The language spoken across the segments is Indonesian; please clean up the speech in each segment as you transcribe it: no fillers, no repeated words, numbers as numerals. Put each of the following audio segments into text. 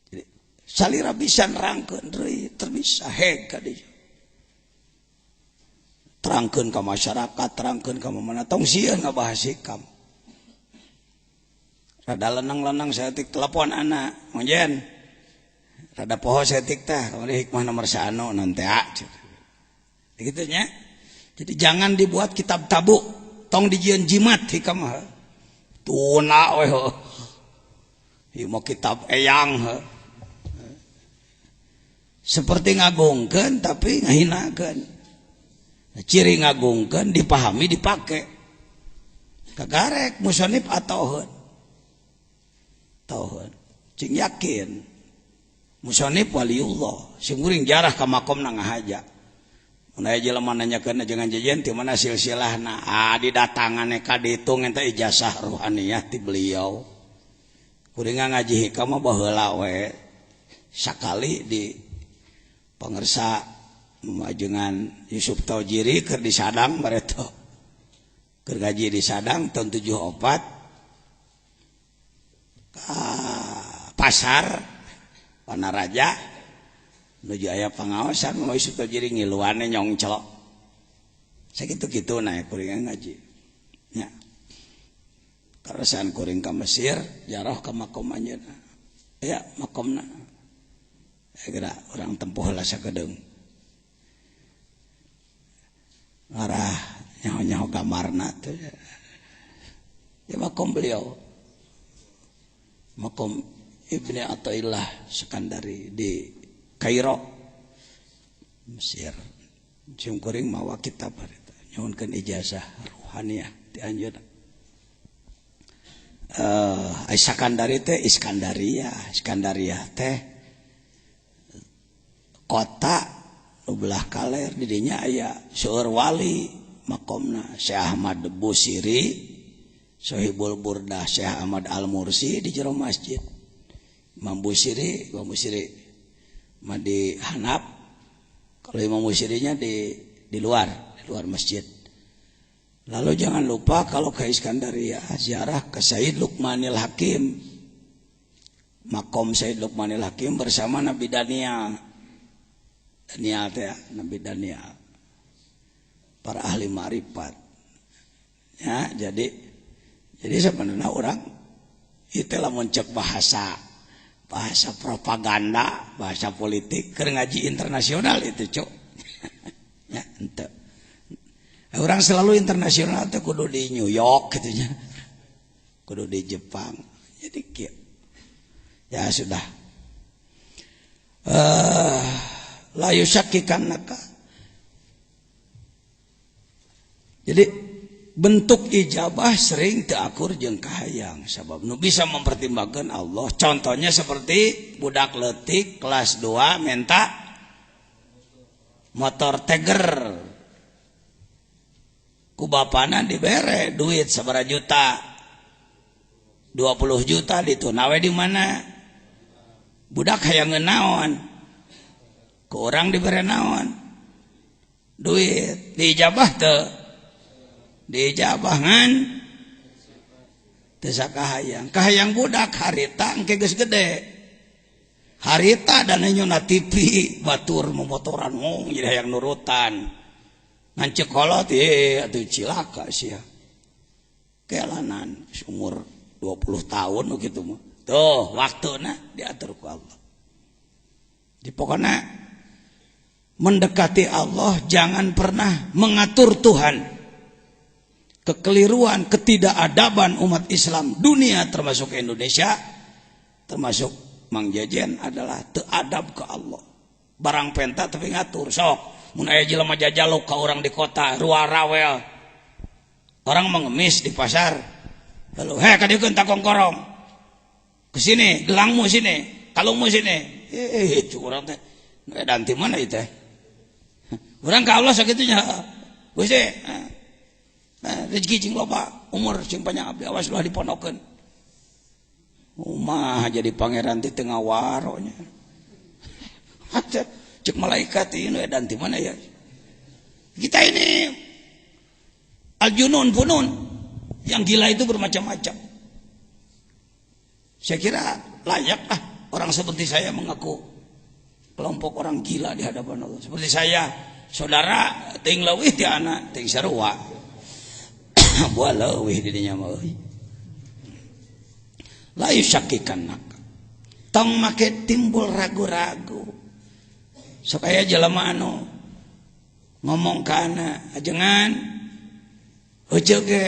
Jadi salira bisa nerangkeun deui terbisa heg ka dieu. Terangkeun ka masyarakat, terangkeun ka mana tong sieun ngabahas hikam. Rada lenang-lenang saeutik telepon anak, Monjen. Rada poho saeutik teh, kamari hikmah nomor 1 naon teh Gitu nya. Jadi jangan dibuat kitab tabu, tong dijieun jimat hikam mah. Tuna we heuh. Ieu mah kitab eyang heuh. Seperti ngagungkeun tapi ngahinakeun. Ciri ngagungkeun dipahami dipake. Kagarek musonif atoheun. Tauheun. Cing yakin. Musonif waliullah, sing uring jarah ka makomna ngahaja. Mun aya jelema nanyakeun jangan jajan ti mana silsilahna? Didatangane ka ditu ngenta ijazah ruhaniyah ti beliau. Kuring ngaji hikam mah baheula we. Sakali di pangersa majengan Yusuf Taujiri keur di Sadang bareto. Keur ngaji di Sadang tahun 74 ka pasar Panaraja nuju aya pangaosan mau Yusuf Taujiri ngiluane nyongclok. Sakitu-kitu nae kuring ngaji. Nya. Karasan kuring ka Mesir, jarah ka makom anjeunna. Ya, makomna. Geura urang tempuh heula sakedeung. Ngarah nyaho-nyaho kamarna teh. Ya makom beliau. Makom Ibnu Athaillah Sekandari di Kairo Mesir. Cium kuring mawa kitab harita nyuhunkeun ijazah ruhaniyah ti anjeunna. Sekandari teh Iskandariah teh kota nu belah kaler di dinya aya seueur wali makomna Syekh Ahmad Busiri, Sohibul Burdah Syekh Ahmad Al-Mursi di jero masjid. Imam Busiri mah di Hanaf. Kalau Imam Busirinya di luar masjid. Lalu jangan lupa kalau ke Iskandaria ziarah ke Sayyid Luqmanil Hakim. Makom Sayyid Luqmanil Hakim bersama Nabi Daniel. Nabi Daniel. Para ahli ma'rifat. Ya, jadi sebenarnya orang itu lamun cek bahasa propaganda, bahasa politik, keur ngaji internasional itu, Cuk. Ya, ente. Orang selalu internasional teh kudu di New York gitu nya. Kudu di Jepang. Jadi kieu. Ya sudah. La yusakkikannaka. Jadi bentuk ijabah sering teu akur jeung kahayang sabab nu bisa mempertimbangkan Allah. Contohnya seperti budak leutik kelas 2 minta motor Tiger. Ku bapana dibere duit sabaraha juta. 20 juta ditunawe di mana? Budak hayang naon? Ku urang dibere naon? Duit. Diijabah teu? Dijabahan teu sakahayang. Kahayang budak harita engke geus gede. Harita dan nyuna TV batur memotoran jadi hayang nurutan. Ngan cekolot atuh cilaka sia. Kelanan umur 20 tahun kitu mah. Tuh waktuna diatur ku Allah. Di pokokna mendekati Allah jangan pernah mengatur Tuhan. Kekeliruan, ketidakadaban umat Islam dunia termasuk Indonesia, termasuk Mang Jajan adalah teadab ke Allah. Barang penta tapi ngatur sok. Mun aya jelema jajaluk ka urang di kota, ruar rawel. Orang mengemis di pasar. Lalu, ka dieu tak kongkorong. Ke sini, gelangmu sini, kalungmu sini. Curang teh. Dan di mana itu? Urang ka Allah sakitunya. Gusti, rezeki cing loba, umur cing panjang abdi awas ulah dipondokeun. Umah jadi pangeran di tengah waronya. Cek malaikat ini dan di mana ya? Kita ini al-junun funun. Yang gila itu bermacam-macam. Saya kira layak lah orang seperti saya mengaku kelompok orang gila di hadapan Allah. Seperti saya, saudara ting leuwih ti anak ting sarua. Buah leuwih di dinya mah euy. La yusakkikannak. Tong make timbul ragu-ragu. Sok aya jelema anu ngomong kana ajengan heuceuk ge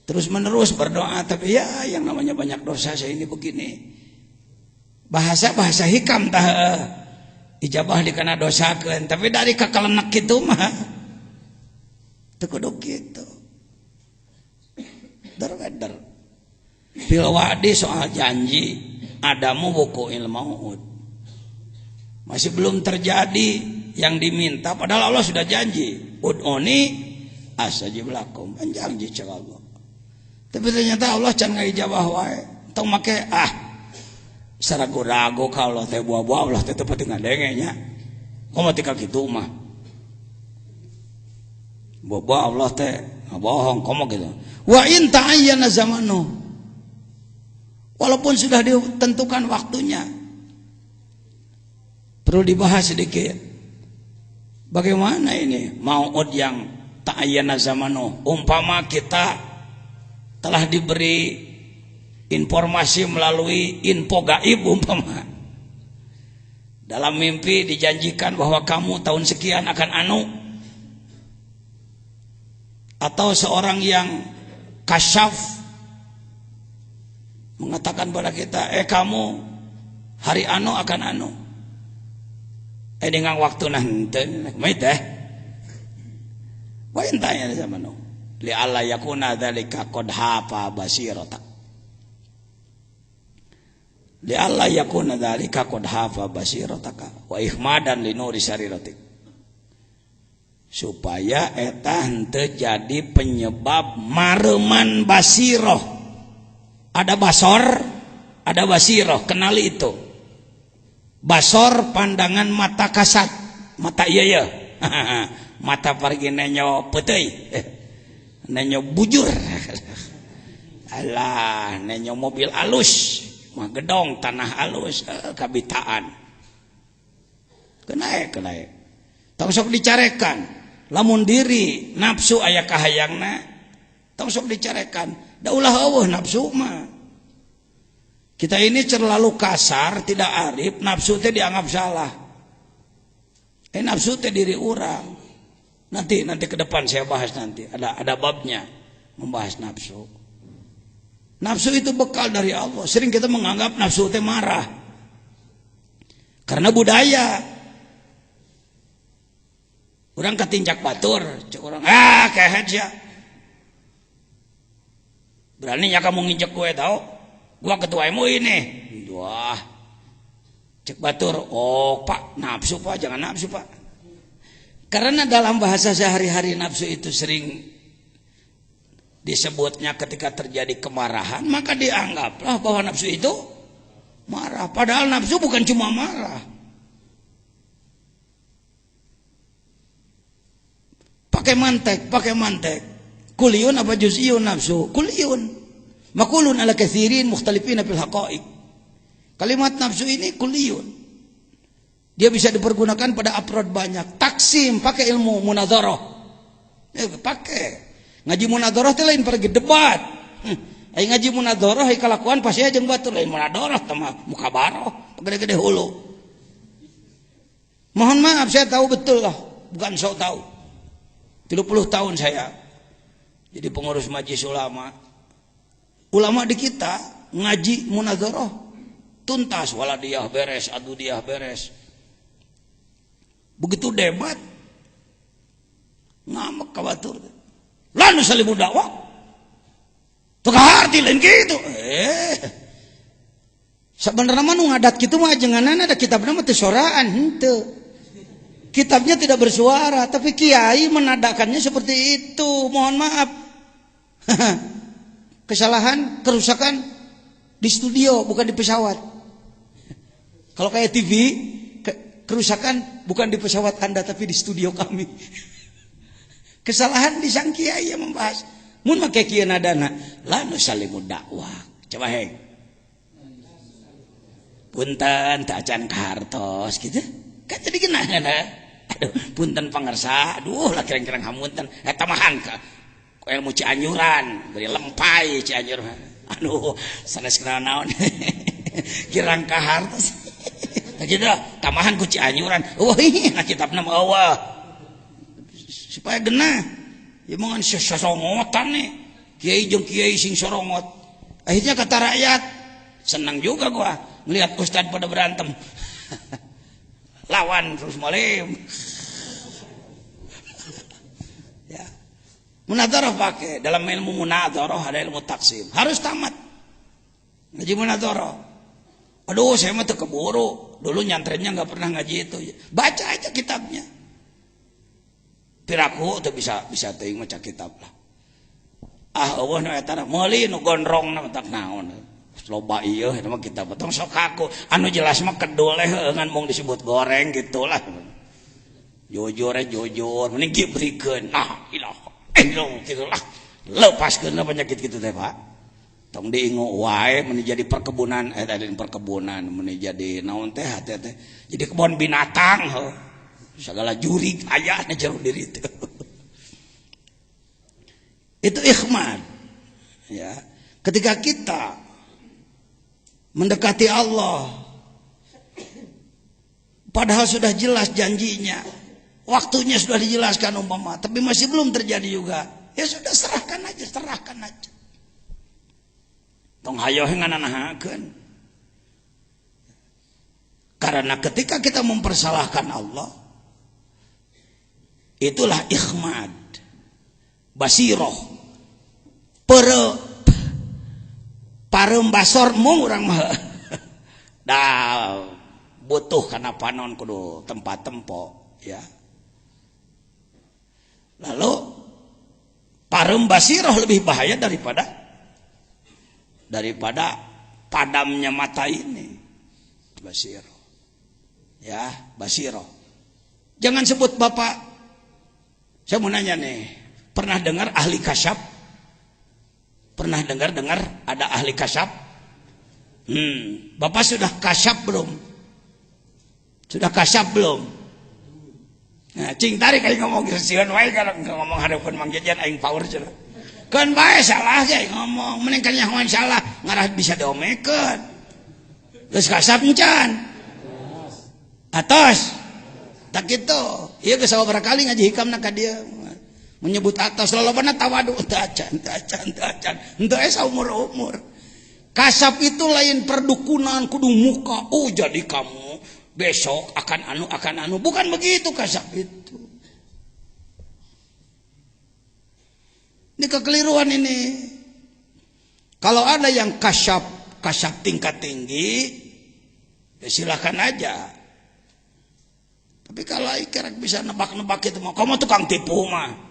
terus menerus berdoa, tapi ya yang namanya banyak dosa saya ini begini. Bahasa hikam tah ijabah dikana dosakeun, tapi dari kakalenek kitu mah teu kudu kitu. Dar-dar. Fil wa'di soal janji adamu buku ilmu masih belum terjadi yang diminta, padahal Allah sudah janji ud'uni astajib lakum, janji cek Allah. Tapi ternyata Allah can ngaijabah wae. Tong make saragu-ragu kalau teh buah-buah Allah teh teu peuting ngadenge nya. Komo tika kitu mah. Buah-buah Allah teh bohong komo gitu. Wa in ta'ayyana zamanu. Walaupun sudah ditentukan waktunya. Perlu dibahas sedikit. Bagaimana ini mau'ud yang ta'ayyana zamanu? Umpama kita telah diberi informasi melalui info gaib umpama. Dalam mimpi dijanjikan bahwa kamu tahun sekian akan anu. Atau seorang yang kasyaf mengatakan pada kita, kamu hari anu akan anu. Dengan waktu nanti, mait Wa intanya zamanu. Li alla yakuna dzalika qad hafa basirata. Li alla yakuna dzalika qad hafa basirataka wa ihmadan li nuri sariratik. Supaya eta henteu jadi penyebab mareman basiroh. Ada basor, ada basiroh, kenali itu. Basor pandangan mata kasat, mata ieu. Mata pergi nenyo peuteui. Nenyo bujur. Alah, nenyo mobil alus, mah gedong tanah alus, kabitaan. Kenae. Tong sok dicarekan. Lamun diri nafsu aya kahayangna, tong sok dicarekan. Da ulah eueuh nafsu mah. Kita ini terlalu kasar, tidak arif, nafsu teh dianggap salah. Nafsu teh diri orang. Nanti ke depan saya bahas nanti. Ada babnya membahas nafsu. Nafsu itu bekal dari Allah. Sering kita menganggap nafsu itu marah. Karena budaya. Orang ketinjak batur, cek orang, kehet ya. Beraninya kamu nginjek gue tau? Gua ketuamu ini. Wah. Cek batur, pak, nafsu pak, jangan nafsu pak. Karena dalam bahasa sehari-hari nafsu itu sering disebutnya ketika terjadi kemarahan, maka dianggaplah bahwa nafsu itu marah. Padahal nafsu bukan cuma marah. Pakai mantek. Kuliyun apa juz'iyun nafsu? Kuliyun. Makulun ala katsirin mukhtalifina fil haqa'iq. Kalimat nafsu ini kuliyun. Dia bisa dipergunakan pada afrod banyak. Taksim, pakai ilmu munadharah. Pakai. Ngaji munadharah teh lain pergi debat. Ai ngaji munadharah ai kalakuan pasti aja batur lain munadharah teh mah muka baroh, gede-gede hulu. Mohon maaf saya tahu betul lah, bukan sok tahu. 30 tahun saya jadi pengurus majelis ulama. Ulama di kita ngaji munadharah tuntas, waladiyah beres, adudiyah beres. Begitu debat ngamek ka batur. Lan salimu dakwah. Teu kaharti lain kitu. Sabenerna mah nu ngadat kitu mah ajenganana ada kitabna mah teu soraan henteu. Kitabnya tidak bersuara, tapi kiai menadakannya seperti itu. Mohon maaf. Kesalahan, kerusakan di studio, bukan di pesawat. Kalau kayak TV, kerusakan bukan di pesawat Anda, tapi di studio kami. Kesalahan di sang kiai yang membahas. Mun make kieu nadana, la nusallimu dakwah. Coba heng. punten teu acan kahartos gitu kan jadi geunaheuna aduh punten pangersa aduh lah kirang-kirang hamunten eta mahan ka ilmu Cianjuran beri lempai Cianjur aduh sanes kenal naon kirang kahartos gitu tamahan ku Cianjuran wih na kitabna mah eueuh supaya genah ya mogan sosongotan nih kiai jeung kiai sing sorongot akhirnya kata rakyat senang juga gua melihat ustad pada berantem lawan terus malim ya munadzarah pakai dalam ilmu munadzarah ada ilmu taksim harus tamat ngaji munadzarah aduh saya mah teu keburu dulu nyantrennya nggak pernah ngaji itu baca aja kitabnya piraku tuh bisa teuing maca kitab lah eueuh nu eta meuli nu gondrongna tak naon loba ieu eta mah kitab tong sok aku anu jelas mah kedul ngan mung disebut goreng gitulah jujur mending gibrikeun nah ilaha illallah gitulah lepaskeun penyakit kitu teh Pak tong diingu wae mun jadi perkebunan perkebunan mun jadi naon teh teh jadi kebun binatang segala jurig aya na jero diri itu itu ikhmad ya ketika kita mendekati Allah padahal sudah jelas janjinya waktunya sudah dijelaskan umpama tapi masih belum terjadi juga ya sudah serahkan aja tong hayo ngananahakeun karena ketika kita mempersalahkan Allah itulah ikhmad basiroh parembasor mung urang mah dah butuh kana panon kudu tempat tempo ya lalu parembasiroh lebih bahaya daripada padamnya mata ini basiroh ya basiroh jangan sebut bapak saya mau nanya nih pernah dengar ahli kasyaf pernah dengar ada ahli kasyaf Bapak sudah kasyaf belum nah cing tarik aing ngomong sieun wae kalau ngomong hareupeun Mang Jajan aing power cenah kan bae salah ge ngomong mending kan nyahoan salah ngarah bisa diomekeun geus kasyaf encan atos tak kitu ieu geus sabaraha kali ngaji hikamna ka dieu menyebut atas lalobana tawadu teu acan henteu saumur-umur kasap itu lain perdukunan kudu muka jadi kamu besok akan anu bukan begitu kasap itu ini kekeliruan ini kalau ada yang kasap tingkat tinggi ya silakan aja tapi kalau iker bisa nebak-nebak itu mah kamu tukang tipu mah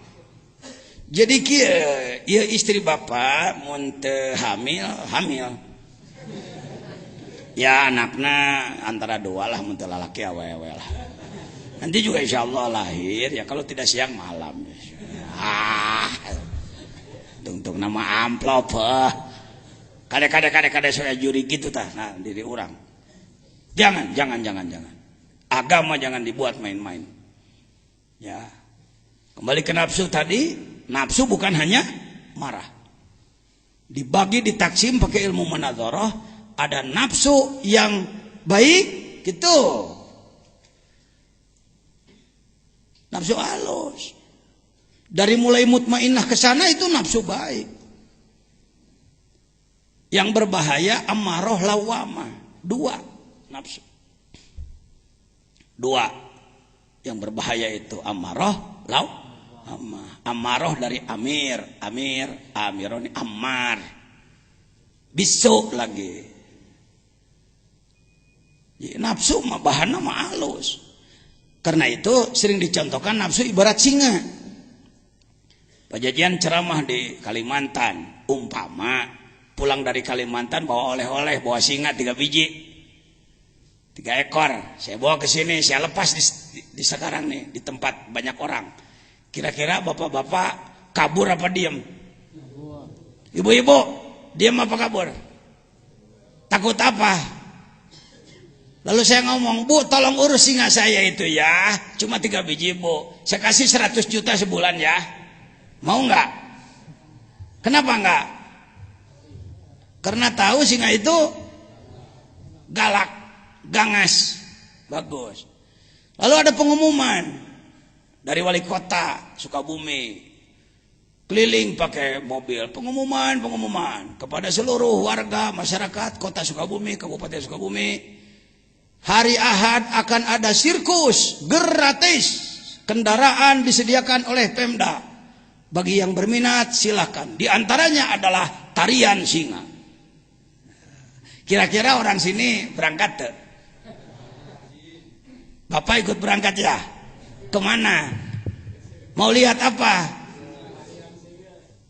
jadi kia istri bapak mun teu hamil ya anaknya antara dua lah mun teu lalaki awewe lah nanti juga insyaallah lahir ya kalau tidak siang malam tung nama amplop kade saya juri gitu tah nah diri orang jangan agama jangan dibuat main-main ya kembali ke nafsu tadi nafsu bukan hanya marah dibagi ditaksim pakai ilmu munadzarah ada nafsu yang baik gitu nafsu halus dari mulai mutmainnah ke sana itu nafsu baik yang berbahaya ammarah lawamah dua nafsu dua yang berbahaya itu ammarah Amarah dari amironi ammar bisu lagi nafsu mah bahanna mah halus karena itu sering dicontohkan nafsu ibarat singa Pak Jajan ceramah di Kalimantan umpama pulang dari Kalimantan bawa oleh-oleh bawa singa 3 biji 3 ekor saya bawa ke sini saya lepas di sekarang nih di tempat banyak orang kira-kira bapak-bapak kabur apa diam? Ibu-ibu diam apa kabur? Takut apa? Lalu saya ngomong, Bu tolong urus singa saya itu ya, cuma 3 biji Bu, saya kasih 100 juta sebulan ya, mau nggak? Kenapa nggak? Karena tahu singa itu galak, gangas, bagus. Lalu ada pengumuman dari wali kota Sukabumi, keliling pakai mobil, pengumuman kepada seluruh warga masyarakat kota Sukabumi, Kabupaten Sukabumi. Hari Ahad akan ada sirkus gratis, kendaraan disediakan oleh Pemda. Bagi yang berminat silakan. Di antaranya adalah tarian singa. Kira-kira orang sini berangkat tuh? Bapak ikut berangkat ya? Kemana? Mau lihat apa?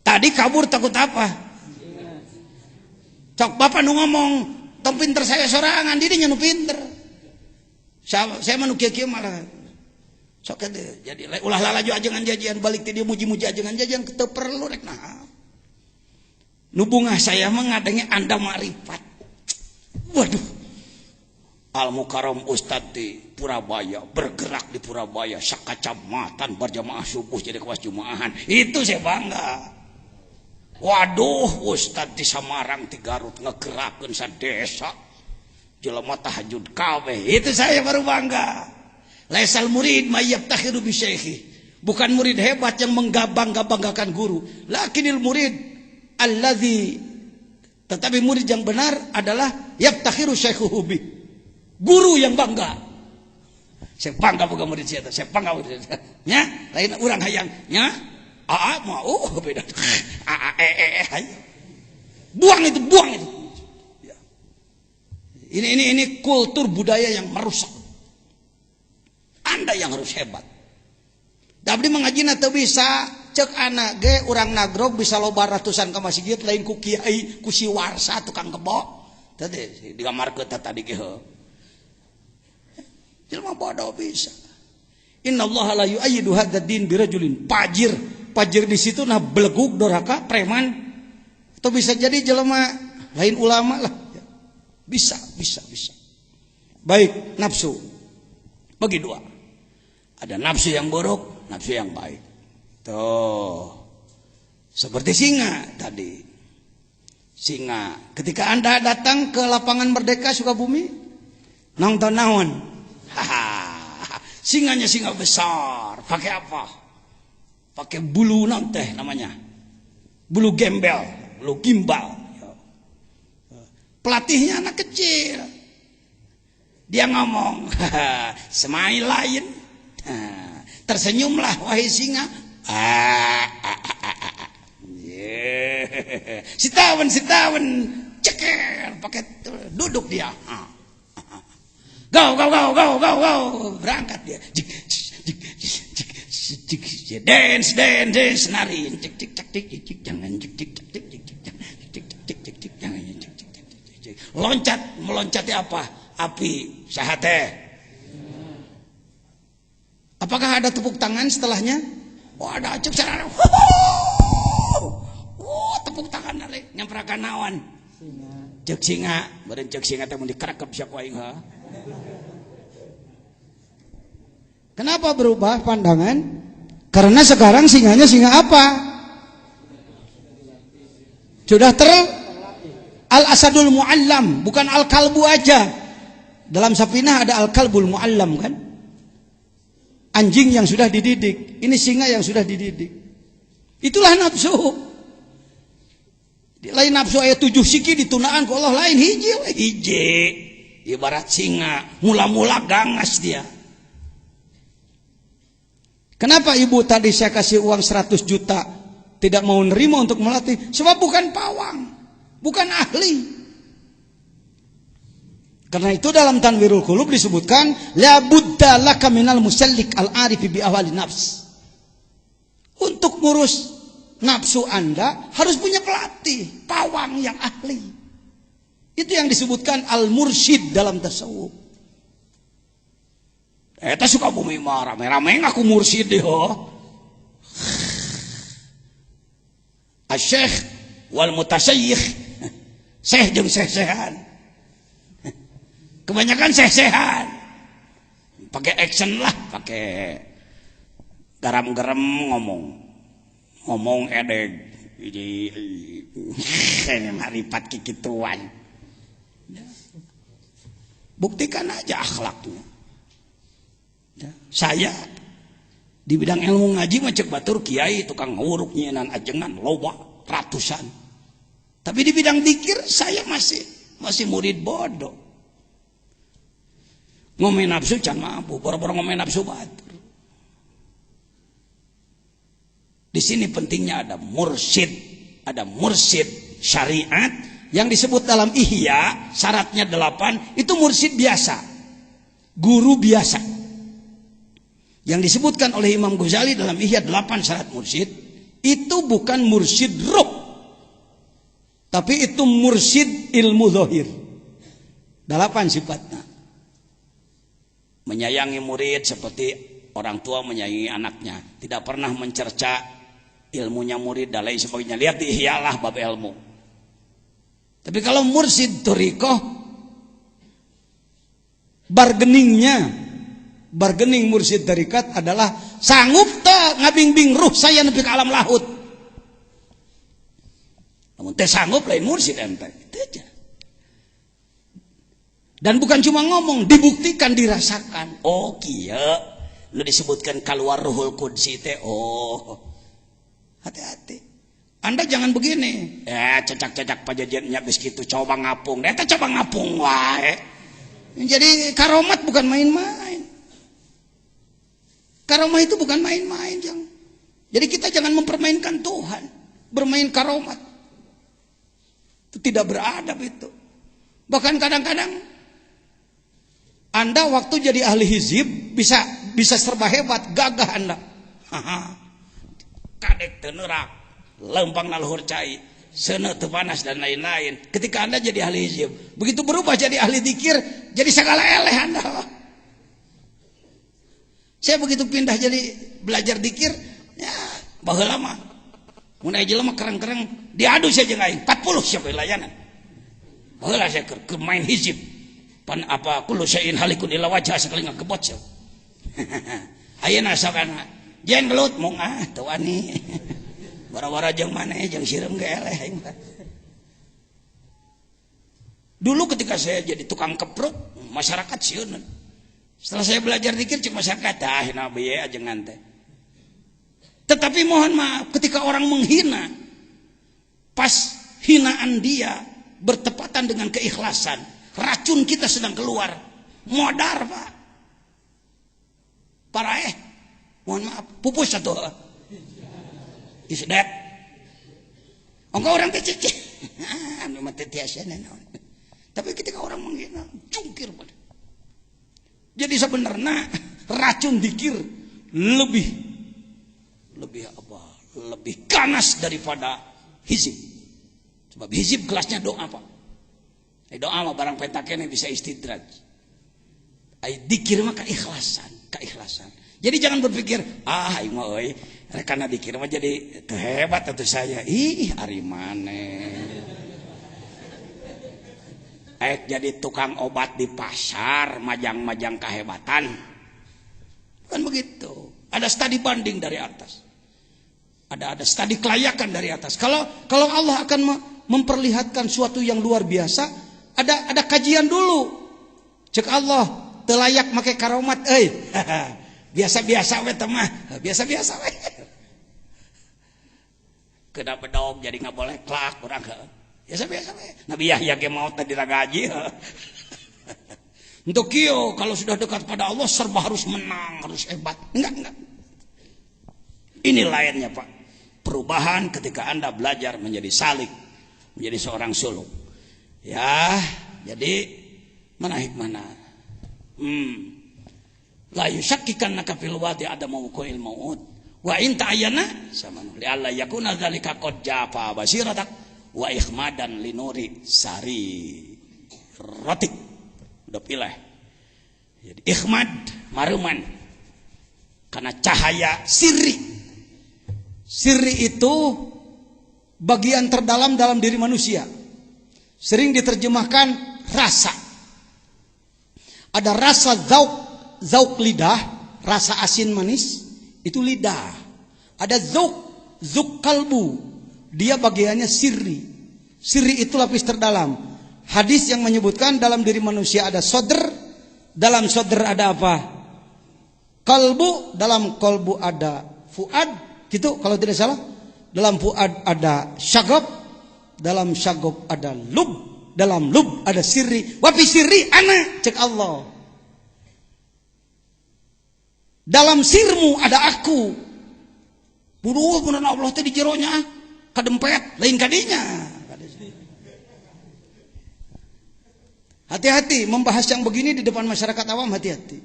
Tadi kabur takut apa? Cok bapak nu ngomong, tong pinter saya sorangan, dirinya nu pinter. Saya manu kieu malah. Sok teh jadi ulah lalaju ajengan jajian balik ti dia muji-muji ajengan jajian teu perlu rek naha. Nu bungah saya mah ngadenge anda makrifat. Waduh. Al Mukarram Ustad di Purabaya, bergerak di Purabaya, sakacamatan berjamaah subuh jadi kewas jumaahan. Itu saya bangga. Waduh, Ustad di Samarang, di Garut ngegerakeun sadesa. Jelema tahajud kabeh. Itu saya baru bangga. Laisal murid mayyabtakhiru bi syaikhi. Bukan murid hebat yang menggabang-gabanggakan guru. Lakinil murid alladzi, tetapi murid yang benar adalah yabtakhiru syaikhuhu bi. Guru yang bangga. Saya bangga boga murid saya. Saya bangga murid saya. Nya, lain urang hayang nya. Mau beda. Buang itu. Ini kultur budaya yang merusak. Anda yang harus hebat. Tapi mengaji teu bisa, cek anak ge urang nagrog bisa loba ratusan ka masjid lain ku kiai, ku si warsa tukang kebo. Tadi digamarkeun tadi ge heuh. Jelema bodoh bisa. Innallaha la yu'ayyidu hadzal din birajulin pajir di situ nah belegug doraka preman. Atau bisa jadi jelema lain ulama lah. Bisa. Baik, nafsu. Bagi dua. Ada nafsu yang buruk, nafsu yang baik. Tuh. Seperti singa tadi. Singa. Ketika Anda datang ke lapangan Merdeka Sukabumi, nonton naon? Singanya singa besar. Pakai apa? Pakai bulu naon teh namanya? Bulu gembel, bulu gimbal. Pelatihnya anak kecil. Dia ngomong, semai lain. Tersenyumlah wahai singa. Sitawen. Ceker. Pakai duduk dia. Go. Berangkat dia. Dance. Nari. Jangan. Meloncati apa? Api. Sahate. Apakah ada tepuk tangan setelahnya? Oh ada. Cuk sarana. Tepuk tangan nari. Nyamperakan nawan. Cek singa. Beren cek singa teh mun dikerekep sia ku aing ha. Kenapa berubah pandangan? Karena sekarang singanya singa apa? Sudah Al-asadul mu'allam, bukan al-kalbu aja. Dalam Safinah ada al-kalbul mu'allam kan? Anjing yang sudah dididik. Ini singa yang sudah dididik. Itulah nafsu. Lain nafsu ayat 7 siki ditunaan ku Allah lain hiji. Ibarat singa, mula-mula gangas dia. Kenapa ibu tadi saya kasih uang 100 juta tidak mau nerima untuk melatih? Sebab bukan pawang. Bukan ahli. Karena itu dalam Tanwirul Qulub disebutkan la budda laka minal musallik al-arif bi ahwali nafs. Untuk ngurus nafsu Anda harus punya pelatih, pawang yang ahli. Itu yang disebutkan al-mursyid dalam tasawuf. Eta suka bumi mah rame-rame ngaku mursyid deh. Asy-syekh wal mutasyayikh. Syekh jeung syekh-syekhan. Kebanyakan sesehan. Pakai action lah, pakai garam-garam ngomong edeg. Jadi maripat kikituan. Buktikan aja akhlaknya. Saya di bidang ilmu ngaji mah cek batur kiai tukang nguruk nyenan ajengan loba ratusan. Tapi di bidang zikir saya masih murid bodoh. Ngomongin nafsu can mampu, boro-boro ngomongin nafsu batur. Di sini pentingnya ada mursyid syariat yang disebut dalam Ihya, syaratnya 8, itu mursyid biasa, guru biasa. Yang disebutkan oleh Imam Ghazali dalam Ihya 8 syarat mursyid, itu bukan mursyid ruh, tapi itu mursyid ilmu zahir. 8 sifatnya. Menyayangi murid seperti orang tua menyayangi anaknya, tidak pernah mencerca ilmunya murid dan lain sebagainya. Lihat di Ihya lah bab ilmu. Tapi kalau mursyid thariqah, bargaining mursyid tarikat adalah sanggup tak ngabing-bing ruh saya nepi ke alam lahut. Namun teh sanggup lain mursyid ente. Itu aja. Dan bukan cuma ngomong, dibuktikan, dirasakan. Oh kieu, lu disebutkan keluar ruhul qudsi teh. Oh, hati-hati. Anda jangan begini. Cecak-cecak pajajannya bis gitu coba ngapung. Eta coba ngapung wae. Jadi karomat bukan main-main. Karomah itu bukan main-main, Jang. Jadi kita jangan mempermainkan Tuhan, bermain karomat. Itu tidak beradab itu. Bahkan kadang-kadang Anda waktu jadi ahli hizib bisa serba hebat, gagah Anda. Kadek tenerak, lempang naluhur cai, sene teu panas dan lain-lain. Ketika Anda jadi ahli hizib, begitu berubah jadi ahli dzikir, jadi segala eleh Anda. Saya begitu pindah jadi belajar dzikir, ya baheula mah. Mun aya jelema kereng-kereng diadu saja jeung aing 40 siapa layanan. Baheula saya ke main hizib. Pan apa kullu syai'in halikun illa wajha sakali ngagebot sia. Ayeuna sakana jen gelut mung teu wani. Bara-bara jeung maneh jeung sireum ge eleh aing. Dulu ketika saya jadi tukang kepruk, masyarakat sieun. Setelah saya belajar zikir cek masyarakat nabi ya ajengan teh. Tetapi mohon maaf ketika orang menghina, pas hinaan dia bertepatan dengan keikhlasan, racun kita sedang keluar, modar Pak. Parah mohon maaf, pupus satu. Is that? Engkau orang teh cek. Anu mah teh tiasa naon. Tapi ketika orang menghina, cungkir pada. Jadi sebenarnya racun dzikir lebih ganas daripada hizib. Sebab hizib kelasnya doa Pak. Doa mah barang pentakene bisa istidraj. Ai dzikir mah keikhlasan. Jadi jangan berpikir, aing mah euy rek kana dzikir mah jadi teu hebat atuh saya. Ih, ari maneh. Jadi tukang obat di pasar, majang-majang kehebatan. Kan begitu. Ada studi banding dari atas. Ada studi kelayakan dari atas. Kalau Allah akan memperlihatkan suatu yang luar biasa, ada kajian dulu. Cek Allah, teu layak make karomat euy. Biasa-biasa we teh mah, biasa-biasa we. Kena bedog jadi enggak boleh klak urang biasa-biasa we. Nabi Yahya ge maot teh diragaji. Untuk kieu kalau sudah dekat pada Allah serba harus menang, harus hebat. Enggak. Ini lainnya Pak. Perubahan ketika Anda belajar menjadi salik, menjadi seorang suluk. Ya, jadi mana hikmahna? La yusakkikannaka fil wadi adamu qil maut. Wa in ta'ayyana samanu li alla yakuna dzalika qad jafa basiratak wa ikhmadan linuri sari rotik. Udah pilih. Jadi ikhmad maruman karena cahaya sirri. Sirri itu bagian terdalam dalam diri manusia. Sering diterjemahkan rasa. Ada rasa zauk lidah, rasa asin manis, itu lidah. Ada zuk kalbu, dia bagiannya sirri. Sirri itu lapis terdalam. Hadis yang menyebutkan dalam diri manusia ada sodr, dalam sodr ada apa? Kalbu, dalam kalbu ada fuad, gitu kalau tidak salah. Dalam fuad ada syagab, dalam syagab ada lub, dalam lub ada sirri. Wafi sirri ana, cek Allah. Dalam sirmu ada aku. Buduh benar Allah tadi jeronya kadempet lain kadinya. Hati-hati membahas yang begini di depan masyarakat awam, hati-hati.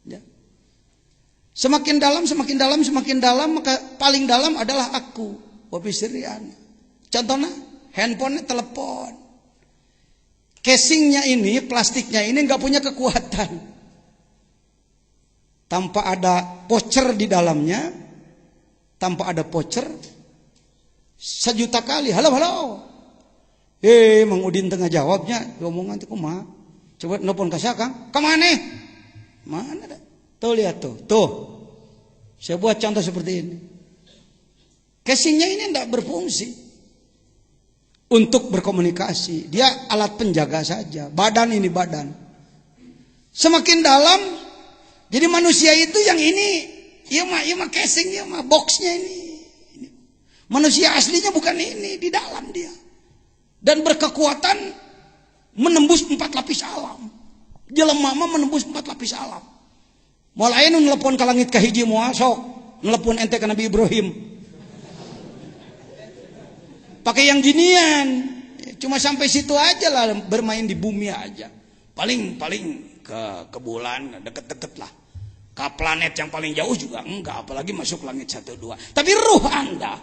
Ya. Semakin dalam, maka paling dalam adalah aku. Wafi sirri ana. Contohnya handphone, telepon. Casingnya ini, plastiknya ini nggak punya kekuatan. Tanpa ada voucher di dalamnya, tanpa ada voucher, 1.000.000 kali, halo. Mang Udin tengah jawabnya, omongan itu kumaha. Coba nelpon ke saya, Kang. Kemana? Mana dah? Tuh lihat tuh. Saya buat contoh seperti ini. Casingnya ini tidak berfungsi untuk berkomunikasi. Dia alat penjaga saja. Badan. Semakin dalam, jadi manusia itu yang ini, iya mah casing, iya mah boxnya ini. Manusia aslinya bukan ini, di dalam dia. Dan berkekuatan menembus 4 lapis alam. Jelema mah menembus 4 lapis alam. Mulai nu nelpon ka langit ka hiji moal sok, nelpon ente ka Nabi Ibrahim. Pakai yang ginian. Cuma sampai situ aja lah, bermain di bumi aja. Paling ke bulan deket-deket lah. Ke planet yang paling jauh juga enggak, apalagi masuk langit 1, 2. Tapi ruh Anda,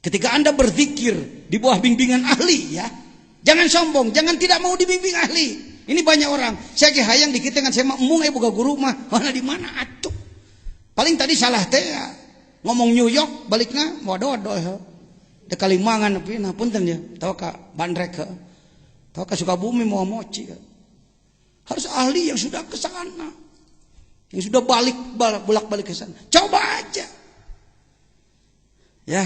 ketika Anda berzikir di bawah bimbingan ahli, ya, jangan sombong, jangan tidak mau dibimbing ahli. Ini banyak orang. Saya hayang dikit dengan saya emung boga guru mah, mana di mana atuh. Paling tadi salah teh ya. Ngomong New York baliknya waduh. De Kalimangan tapi nah punten ya. Tahu ka Bandrek, tahu ka Sukabumi mau moci. Harus ahli yang sudah ke sana. Yang sudah bolak-balik ke sana. Coba aja. Ya.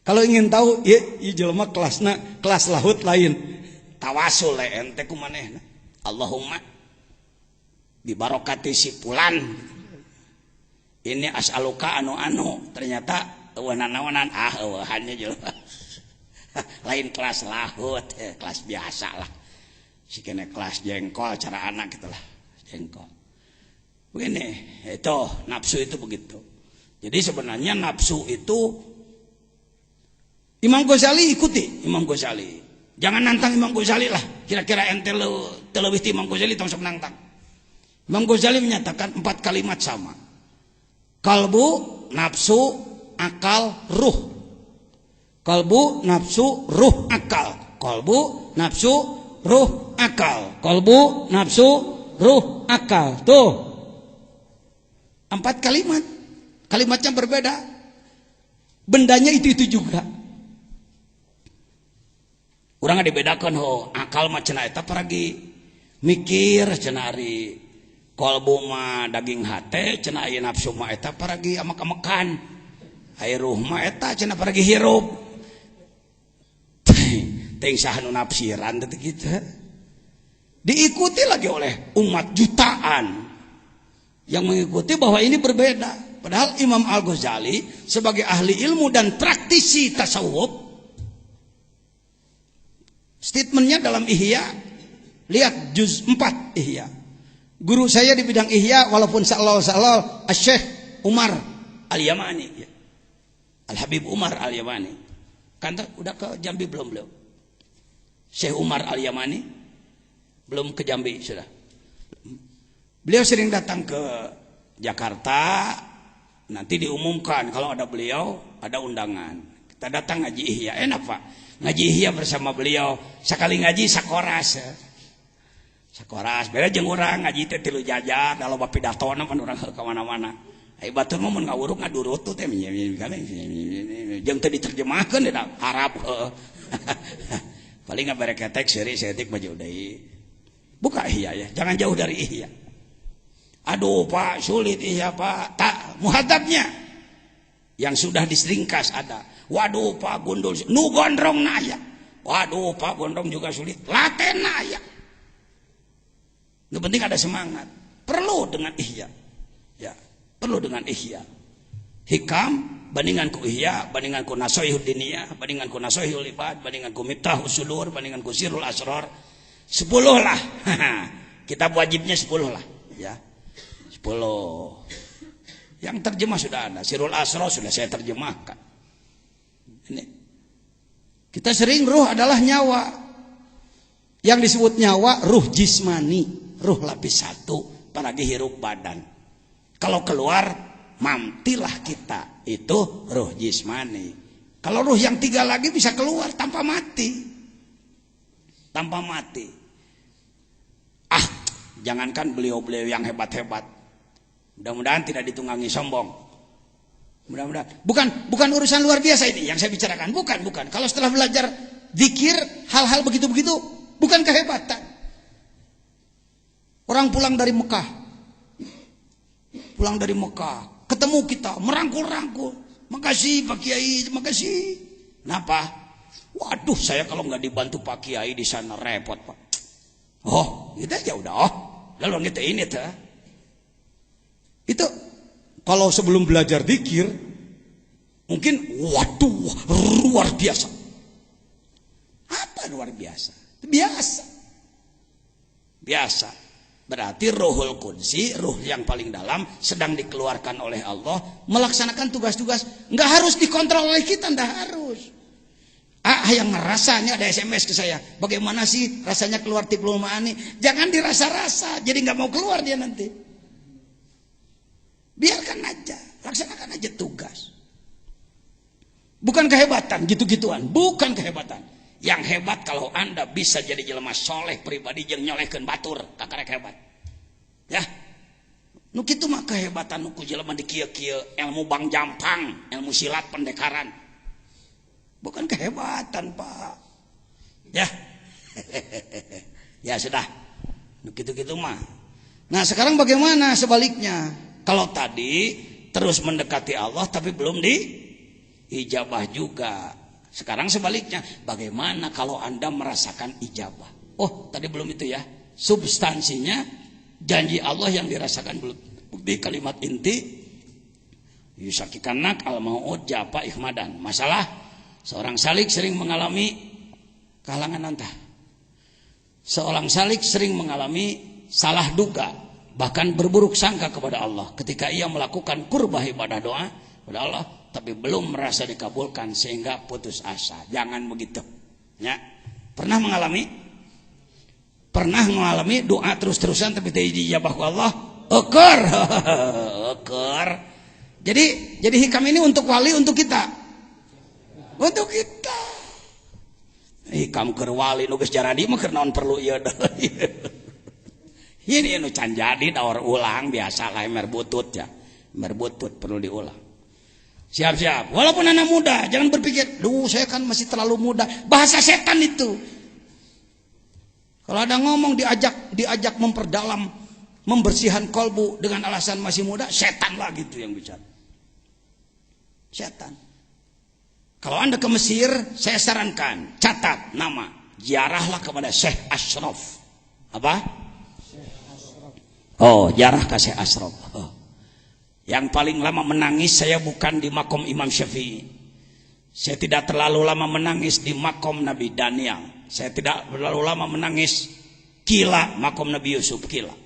Kalau ingin tahu, ya jelema kelas laut lain. Tawasul ente kumanehna. Allahumma bi barokati si fulan. Ini as'aluka anu ternyata eueunan eueuhannya jelema. Lain kelas laut, kelas biasa lah. Sikene kelas jengkol cara anak gitulah. Jengkol. Begini, itu nafsu itu begitu. Jadi sebenarnya nafsu itu Imam Ghazali ikuti Imam Ghazali. Jangan nantang Imam Ghazali lah. Kira-kira ente lebih ti Imam Ghazali tong sok nantang. Imam Ghazali menyatakan 4 kalimat sama. Kalbu, nafsu, akal, ruh. Kalbu, nafsu, ruh, akal. Kalbu, nafsu, ruh, akal. Kalbu, nafsu, ruh, akal. Tuh. 4 kalimat. Kalimatnya berbeda. Bendanya itu juga. Urang dibedakan akal mah cenah eta paragi mikir cenah ari kolbu mah daging hate cenah aya nafsu mah eta paragi amek-amekan aya ruh mah eta cenah paragi hirup teuing saha nu nafsiran teh kitu diikuti lagi oleh umat jutaan yang mengikuti bahwa ini berbeda. Padahal Imam Al-Ghazali sebagai ahli ilmu dan praktisi tasawuf, statementnya dalam Ihya, lihat juz 4 Ihya. Guru saya di bidang Ihya walaupun sallallahu Syekh Umar Al-Yamani, Al-Habib Umar Al-Yamani. Kan udah ke Jambi belum beliau? Syekh Umar Al-Yamani belum ke Jambi sudah. Beliau sering datang ke Jakarta, nanti diumumkan kalau ada beliau ada undangan. Kita datang ngaji Ihya, enak Pak. Ngaji Ihya bersama beliau, sekali ngaji sakoras. Sakoras, beda jeung urang ngaji teh 3 jajar, kalau pidatona pan urang ka mana-mana. Ai batur mah mun ngawuruk ngadurut teh jeung teu diterjemahkeun Arab. Paling ngabereketek seutik maju deui. Buka Ihya ya, jangan jauh dari Ihya. Aduh Pak, sulit Ihya Pak. Tak, muhadzabnya yang sudah diseringkas ada. Waduh Pak, gundul nu gondrong naya. Waduh Pak, gondrong juga sulit. Laten naya. Yang penting ada semangat. Perlu dengan Ihya. Ya, perlu dengan Ihya. Hikam bandingan ku Ihya, bandingan ku Nasoihud Diniyah, bandingan ku Nasoihul Ibad, bandingan ku Miftahus Sudur, bandingan ku Sirrul Asrar. 10 lah. Kitab wajibnya 10 lah, ya. 10. Yang terjemah sudah ada. Sirrul Asrar sudah saya terjemahkan. Ini. Kita sering ruh adalah nyawa. Yang disebut nyawa ruh jismani, ruh lapis 1, apalagi hirup badan. Kalau keluar mamtilah kita, itu ruh jismani. Kalau ruh yang 3 lagi bisa keluar tanpa mati. Tanpa mati. Jangankan beliau-beliau yang hebat-hebat. Mudah-mudahan tidak ditunggangi sombong. Mudah-mudahan. Bukan urusan luar biasa ini yang saya bicarakan. Bukan. Kalau setelah belajar zikir, hal-hal begitu-begitu, bukan kehebatan. Orang pulang dari Mekah. Ketemu kita, merangkul-rangkul. Makasih Pak Kiai, makasih. Kenapa? Waduh, saya kalau nggak dibantu Pak Kiai di sana repot Pak. Oh, gitu aja udah. Lalu kita ini tuh. Itu kalau sebelum belajar zikir, mungkin waduh luar biasa. Apa luar biasa? Biasa. Berarti Ruhul Qudsi, ruh yang paling dalam, sedang dikeluarkan oleh Allah, melaksanakan tugas-tugas. Nggak harus dikontrol oleh kita, nggak harus. Yang ngerasanya ada SMS ke saya. Bagaimana sih rasanya keluar Tiplul Ma'ani? Jangan dirasa-rasa, jadi nggak mau keluar dia nanti. Biarkan aja, laksanakan aja tugas. Bukan kehebatan, gitu-gituan. Bukan kehebatan. Yang hebat kalau Anda bisa jadi jelema soleh pribadi yang nyolehkeun batur, kakarek hebat. Ya. Nu kitu mah kehebatan nu ku jelema di kieu-kieu, ilmu bang jampang, ilmu silat pendekaran. Bukan kehebatan, Pak. Ya. Ya sudah. Nu kitu-kitu mah. Nah, sekarang bagaimana sebaliknya? Kalau tadi terus mendekati Allah tapi belum diijabah juga. Sekarang sebaliknya, bagaimana kalau Anda merasakan ijabah? Oh, tadi belum itu ya. Substansinya janji Allah yang dirasakan belum. Bukti kalimat inti yusakikanak al-mau'ud japa ikhmadan. Masalah seorang salik sering mengalami kalangan antah. Seorang salik sering mengalami salah duga, bahkan berburuk sangka kepada Allah ketika ia melakukan kurbah ibadah doa kepada Allah, tapi belum merasa dikabulkan sehingga putus asa. Jangan begitu. Ya. Pernah mengalami doa terus-terusan tapi tidak dijabah ke Allah. Eker. Jadi hikam ini untuk wali, untuk kita. Untuk kita. Hikam keur wali nu geus jaradi mah keur naon perlu ieu deui. Ini nu can jadi daur ulang biasa lah merbutut ya. Merbutut perlu diulang. Siap-siap. Walaupun anak muda, jangan berpikir, duh saya kan masih terlalu muda. Bahasa setan itu. Kalau ada ngomong diajak memperdalam, membersihkan kolbu dengan alasan masih muda, setan lah gitu yang bicara. Setan. Kalau Anda ke Mesir, saya sarankan, catat nama, ziarahlah kepada Syekh Ashraf. Apa? Oh, ziarah ke Syekh Ashraf. Oh. Yang paling lama menangis saya bukan di makom Imam Syafi'i. Saya tidak terlalu lama menangis di makom Nabi Daniel. Saya tidak terlalu lama menangis Kila, makom Nabi Yusuf Kila.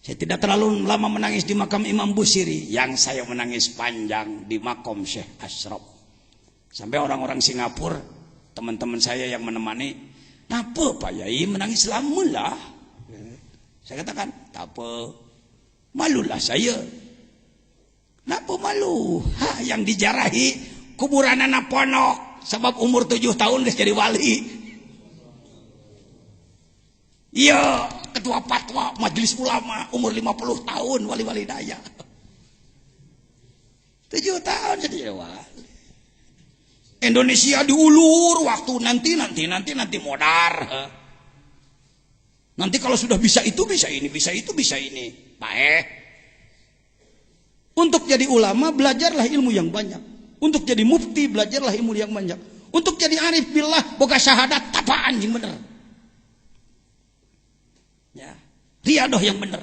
Saya tidak terlalu lama menangis di makam Imam Busiri. Yang saya menangis panjang di makom Syekh Ashraf. Sampai orang-orang Singapura, teman-teman saya yang menemani, "Napa Pak Yai menangis lama lah?" Saya katakan, "Tak apa, malulah saya." Napa malu? Yang dijarahi kuburan anak ponok sebab umur 7 tahun geus jadi wali. Iya, ketua fatwa majelis ulama umur 50 tahun wali-wali daya. 7 tahun jadi wali. Indonesia diulur waktu nanti modar. Nanti kalau sudah bisa itu, bisa ini, bisa itu, bisa ini. Untuk jadi ulama, belajarlah ilmu yang banyak. Untuk jadi mufti, belajarlah ilmu yang banyak. Untuk jadi arif billah, boga syahadat, tapaan yang bener. Ya, riadoh yang bener.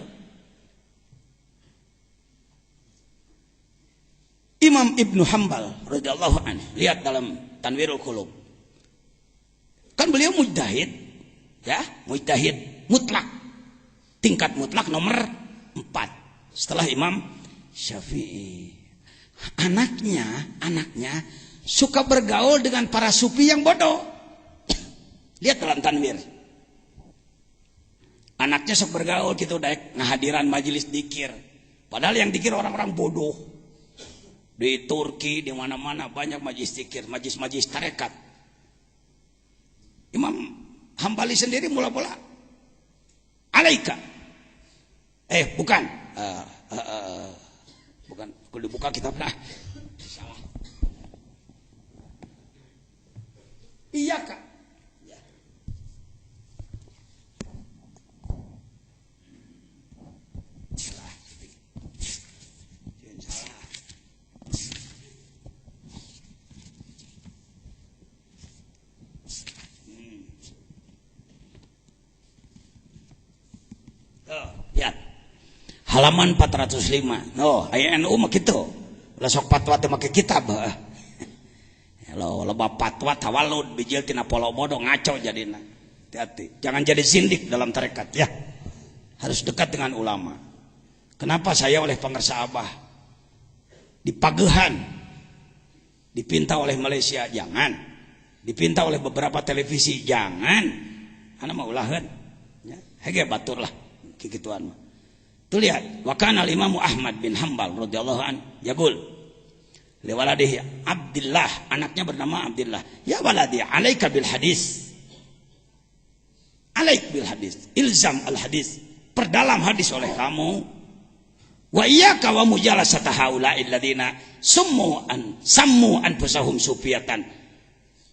Imam Ibnu Hanbal radhiyallahu anhu, lihat dalam Tanwirul Qulub. Kan beliau mujtahid, ya, mujtahid mutlak. Tingkat mutlak nomor 4 setelah Imam Syafi'i. Anaknya suka bergaul dengan para sufi yang bodoh. Lihat dalam Tanwir. Anaknya sok bergaul gitu, daek ngahadiran majelis dikir. Padahal yang dikir orang-orang bodoh. Di Turki, di mana-mana banyak majlis zikir, majlis tarekat. Imam Hambali sendiri mula-mula alaika. Bukan. Bukan, kalau dibuka kitabnya. Salah. Iya, Kak. Ya. Salah. Lihat halaman 405. Aya NU mah kitu. Lah sok fatwa teh make kitab. Lo loba fatwa tawalud bijil tina polo bodoh ngaco jadina. Hati-hati. Jangan jadi zindik dalam tarekat ya. Harus dekat dengan ulama. Kenapa saya oleh pengersa Abah di Pagehan dipinta oleh Malaysia? Jangan. Dipinta oleh beberapa televisi? Jangan. Ana mah ulaheun. Ya, hege batur lah. Kikituan mah. Tuh lihat, wa kana al-Imam Ahmad bin Hanbal radhiyallahu an yaqul li waladihi Abdullah, anaknya bernama Abdullah, ya waladi alaika bil hadis. Alaik bil hadis, ilzam al hadis. Perdalam hadis oleh kamu. Wa iyyaka wa mujalasata haula'il ladina sammu anfusahum sufiyatan.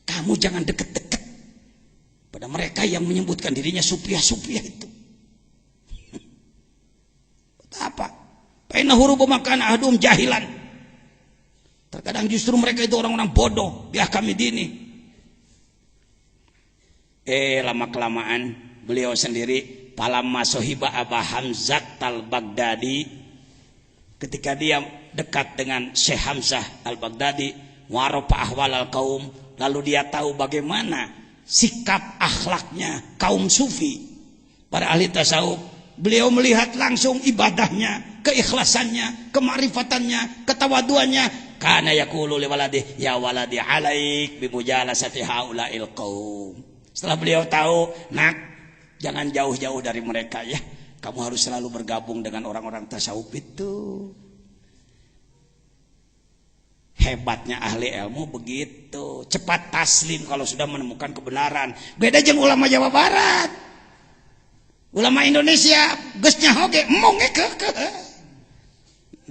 Kamu jangan dekat-dekat pada mereka yang menyebutkan dirinya sufiah-sufiah itu. Apa? Paina hurubu makan ahdum jahilan. Terkadang justru mereka itu orang-orang bodoh. Biar kami dini. Lama kelamaan beliau sendiri palamma sohiba Aba Hamzah al-Baghdadi, ketika dia dekat dengan Syekh Hamzah al-Baghdadi, warofa ahwal al-kaum, lalu dia tahu bagaimana sikap akhlaknya kaum sufi, para ahli tasawuf. Beliau melihat langsung ibadahnya, keikhlasannya, kemarifatannya, ketawaduannya. Kana yaqulu li waladi ya waladi alaik bi mujalasati haula'il qaum. Setelah beliau tahu, nak, jangan jauh-jauh dari mereka ya. Kamu harus selalu bergabung dengan orang-orang tasawuf itu. Hebatnya ahli ilmu begitu, cepat taslim kalau sudah menemukan kebenaran. Beda jeung ulama Jawa Barat. Ulama Indonesia geusnya hoge emong ke.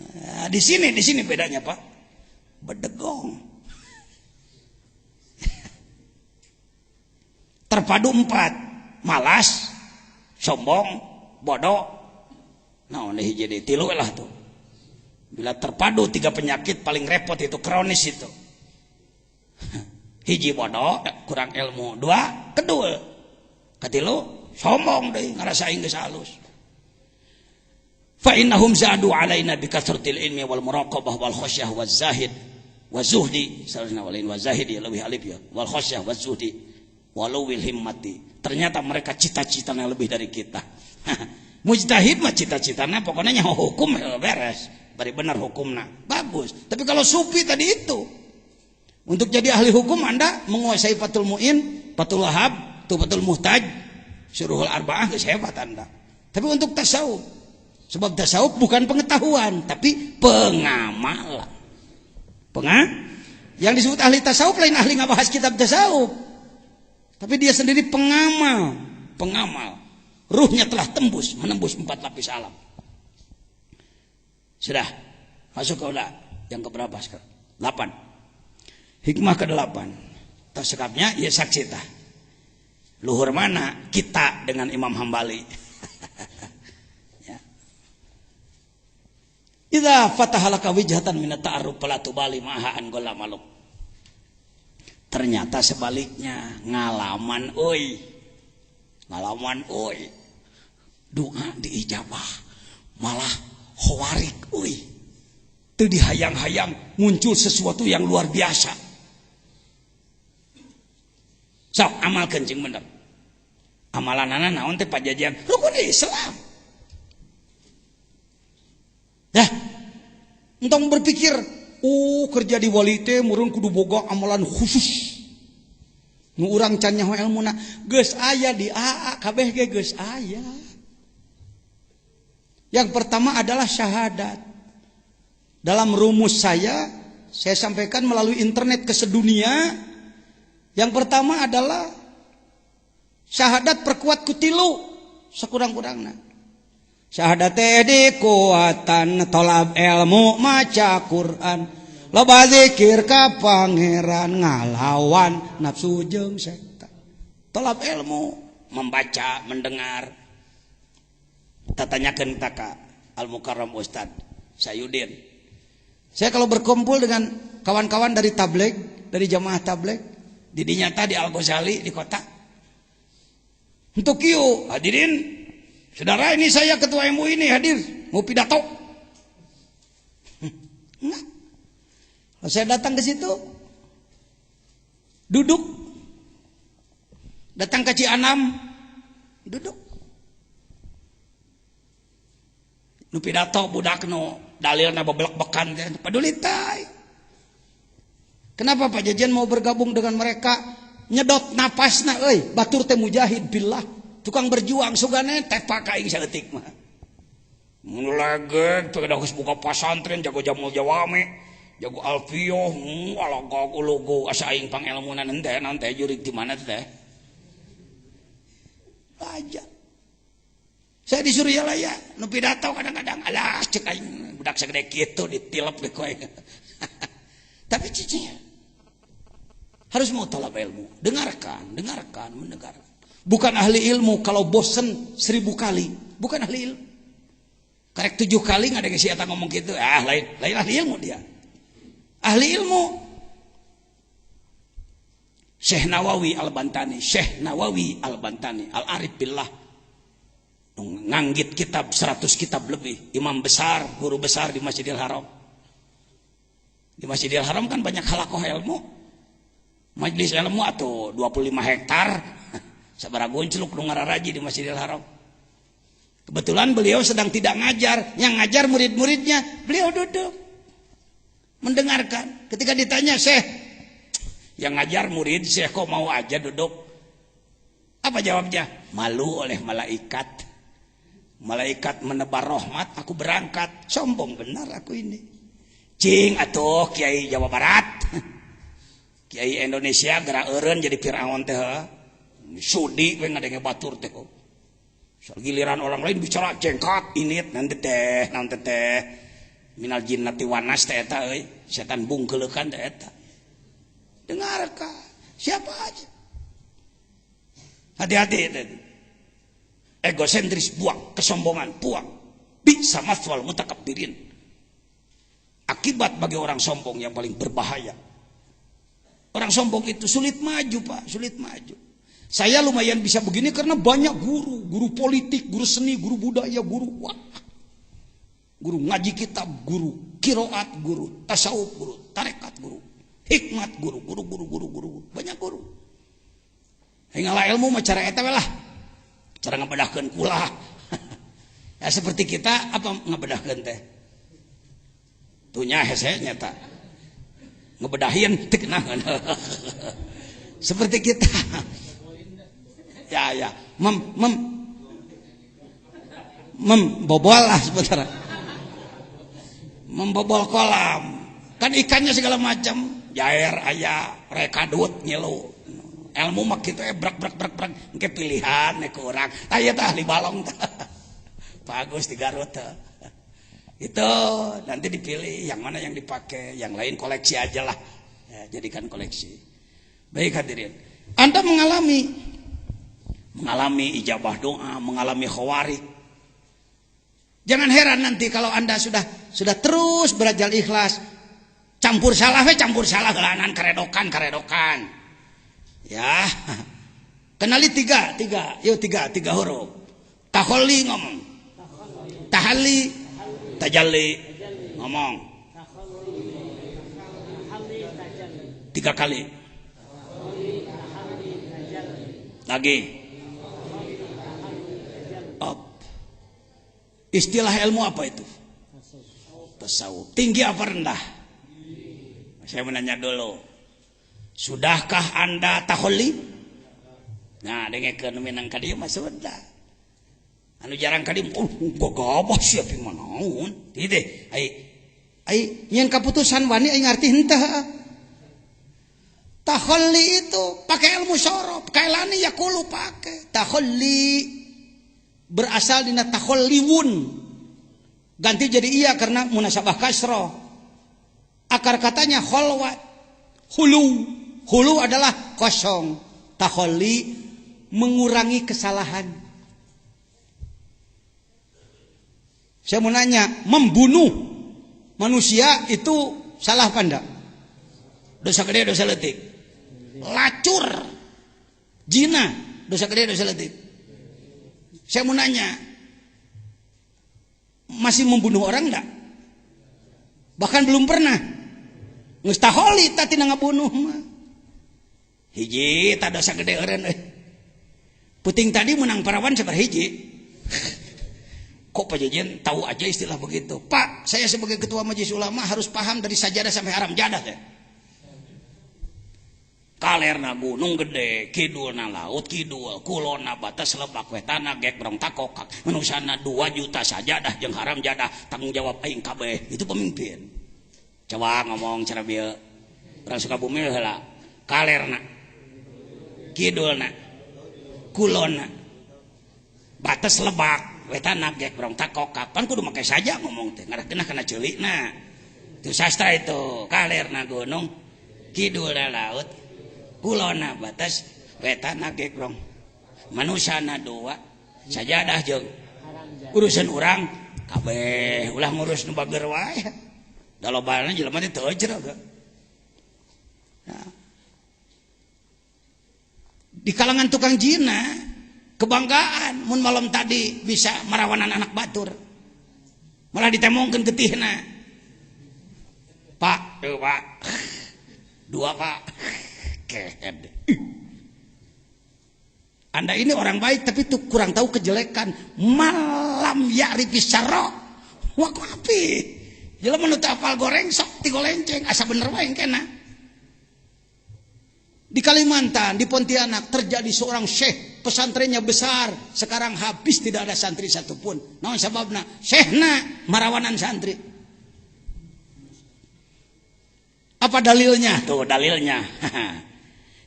Nah, di sini bedanya, Pak. Bedegong. Terpadu 4. Malas, sombong, bodoh. Nah, ini jadi tilu lah tuh. Bila terpadu 3 penyakit paling repot itu kronis itu. Hiji bodoh, kurang ilmu. 2, kedua. Katilu sombong deh, ngarasain geus halus. Fa innahum zadu alaina bi kasratil ilmi wal muraqabah wal khasyah waz zahid waz zuhdi, sallallahu alaihi wa zahid ya lebih alif ya, wal khasyah waz zuhdi walau wil himmati. Ternyata mereka cita-citanya lebih dari kita. Mujtahid mah cita-citanya pokoknya nyaho hukum beres, bari benar hukumna. Bagus. Tapi kalau sufi tadi itu, untuk jadi ahli hukum Anda menguasai Fathul Muin, Fathul Wahab, Tuhfatul Muhtaj, Syuruhul Arba'ah, geus hebat Anda. Tapi untuk tasawuf, sebab tasawuf bukan pengetahuan, tapi pengamalan. Yang disebut ahli tasawuf lain ahli ngabahas kitab tasawuf. Tapi dia sendiri pengamal. Ruhnya telah menembus 4 lapis alam. Sudah, masuk ke udah yang keberapa sekarang? 8. Hikmah ke-8. Tersekapnya ya saksi tah. Luhur mana? Kita dengan Imam Hambali. Ya. Idza fatahalaka wijhatan min at-ta'arruf fala tubali ma'ha an gola maluk. Ternyata sebaliknya, ngalaman euy. Ngalaman euy. Doa diijabah. Malah khawarik euy. Teu dihayang-hayang muncul sesuatu yang luar biasa. Sok amalkeun jeung bener. Amalanana naon teh pajajian rukun Islam. Dah. Entong berpikir, kerja di wali teh meureun kudu boga amalan khusus. Nu urang can nyaho ilmuna geus aya di AA kabeh ge geus aya. Yang pertama adalah syahadat. Dalam rumus saya sampaikan melalui internet ke sedunia. Yang pertama adalah syahadat perkuat kutilu sakurang-kurangna. Syahadat teh dikuatan tolab ilmu maca Quran loba zikir ka pangeran ngalawan nafsu jeung setan. Tolab ilmu membaca mendengar. Tatanyakeun taka Al Mukarram Ustad Sayudin. Saya kalau berkumpul dengan kawan-kawan dari tabligh, dari jamaah tabligh di dinyata di Al-Ghazali di kota. Untuk kieu hadirin, saudara ini saya ketua MUI ini hadir mau pidato. Enggak. Kalau saya datang ke situ, duduk, datang ke Cianam, duduk. Nu pidato budak nu dalilna beblek-bekan teh peduli tai. Kenapa Pak Jajan mau bergabung dengan mereka? Nyedot napasna euy, batur teh mujahid billah, tukang berjuang sugane teh pakai saeutik mah. Mun lageg teu geus buka pasantren jago jamul jawame, jago alfiyah, alagog ulugu asa aing pangelmunan henteu naon teh jurig di mana teh. Aja. Saya di Suryalaya, nu pidato kadang-kadang alah cek aing budak sagede kitu ditilep ge ku aing. Tapi cicing harus mau talab ilmu, dengarkan, mendengar. Bukan ahli ilmu kalau bosen 1000 kali, bukan ahli ilmu. Karek 7 kali nggak ada yang siapa ngomong gitu, lain ahli ilmu dia. Ahli ilmu. Syekh Nawawi Al-Bantani, Al-Arif Billah. Nganggit kitab 100 kitab lebih, imam besar, guru besar di Masjidil Haram. Di Masjidil Haram kan banyak halakoh ilmu. Majelis ilmu atau 25 hektar sabaraha goncluk nu ngararaji di Masjidil Haram. Kebetulan beliau sedang tidak ngajar, yang ngajar murid-muridnya, beliau duduk mendengarkan. Ketika ditanya, "Syekh, yang ngajar murid, Syekh kok mau aja duduk?" Apa jawabnya? "Malu oleh malaikat. Malaikat menebar rahmat, aku berangkat." Sombong benar aku ini. Cing atuh Kiai Jawa Barat. Kiai Indonesia gerak eureun jadi Firaun teh. Sudi we ngadenge batur teh. Soal giliran orang lain bicara jengkat init nanti teh minal jinnati wanas teh eta euy, setan bungkeulekan teh eta. Dengarkan, siapa aja. Hati-hati teh. Egosentris buang, kesombongan buang. Bisa maswal mutakabbirin. Akibat bagi orang sombong yang paling berbahaya. Orang sombong itu sulit maju, Pak, sulit maju. Saya lumayan bisa begini karena banyak guru politik, guru seni, guru budaya, guru ngaji kitab, guru kiroat, guru tasawuf, guru tarekat, guru hikmat, guru, banyak guru. Hinggalah ilmu mah cara eta lah. Cara ngabedahkeun kula. Ya seperti kita apa ngabedahkeun teh? Tunya hese nyata. Ngebedahin teu naon. Seperti kita. Ya. Membobol lah sebentar. Membobol kolam. Kan ikannya segala macam. Jair aya, rekadut ngilu. Ilmu mah kitu brak engke pilihan ku urang. Aya tah ahli balong tah. Bagus di Garut tah. Itu nanti dipilih yang mana yang dipakai, yang lain koleksi aja lah, ya, jadikan koleksi. Baik hadirin, Anda mengalami mengalami ijabah doa, mengalami khawarik. Jangan heran nanti kalau Anda sudah terus belajar ikhlas, campur salah gelanan karedokan. Ya. Kenali tiga huruf. Taholli ngomong. Tahalli, tajalli ngomong. 3 kali. Lagi. Istilah ilmu apa itu? Tasawuf. Tinggi apa rendah? Saya menanya dulu. Sudahkah Anda taholli? Nah, dengekeun minang ka dieu mah sudah. Anu jarang ka dieu, gagabah sia pi manaon. Ieu teh ai nyen kaputusan wani ai ngarti henteu. Taholli itu pakai ilmu sorof, kailani ya kulo pakai. Taholli berasal dina takholliwun. Ganti jadi iya karena munasabah kasroh. Akar katanya kholwat. Hulu adalah kosong. Takholli mengurangi kesalahan. Saya mau nanya, membunuh manusia itu salah apa enggak? Dosa gede, dosa letik. Lacur, zina, dosa gede, dosa letik. Saya mau nanya, masih membunuh orang enggak? Bahkan belum pernah. Geus taholli tadi ngabunuh mah. Hiji tak dosa gede eureun euy. Puting tadi menang parawan sabar hiji. Kok Pak Jejen tahu aja istilah begitu? Pak, saya sebagai ketua majelis ulama harus paham dari sajadah sampai haram jadah ya. Kalerna gunung gede, kidulna laut kidul, kulona batas lebak wetana gek brong takokak, manusana 2 juta sajadah jeung haram jadah, tanggung jawab aing kabeh. Itu pemimpin. Coba ngomong cara bieu. Orang Sukabumi heula. Kalerna, kidulna, kulona, batas lebak wetana gek brong takokak. Pan kudu make saja ngomong teh, ngaranna kana ceulikna. Itu sastra itu. Kalerna gunung, kidulna laut, kulona batas wetana gegrong manusana 2 sajadah jeung urusan urang kabeh ulah ngurus nu bager wae da lobana jelema teh teu ejreg. Nah, di kalangan tukang jina kebanggaan mun malam tadi bisa marawanan anak batur malah ditemongkeun getihna. Pak, 2 Pak. Anda ini orang baik tapi tuh kurang tahu kejelekan. Malam ya'rifis syarra wa qafi. Jelema nu teu apal goreng sok tigolenceng asa bener wae engkena. Di Kalimantan, di Pontianak terjadi seorang syekh, pesantrennya besar, sekarang habis tidak ada santri satupun. Naon sababna? Syekhna marawanan santri. Apa dalilnya? Tuh dalilnya.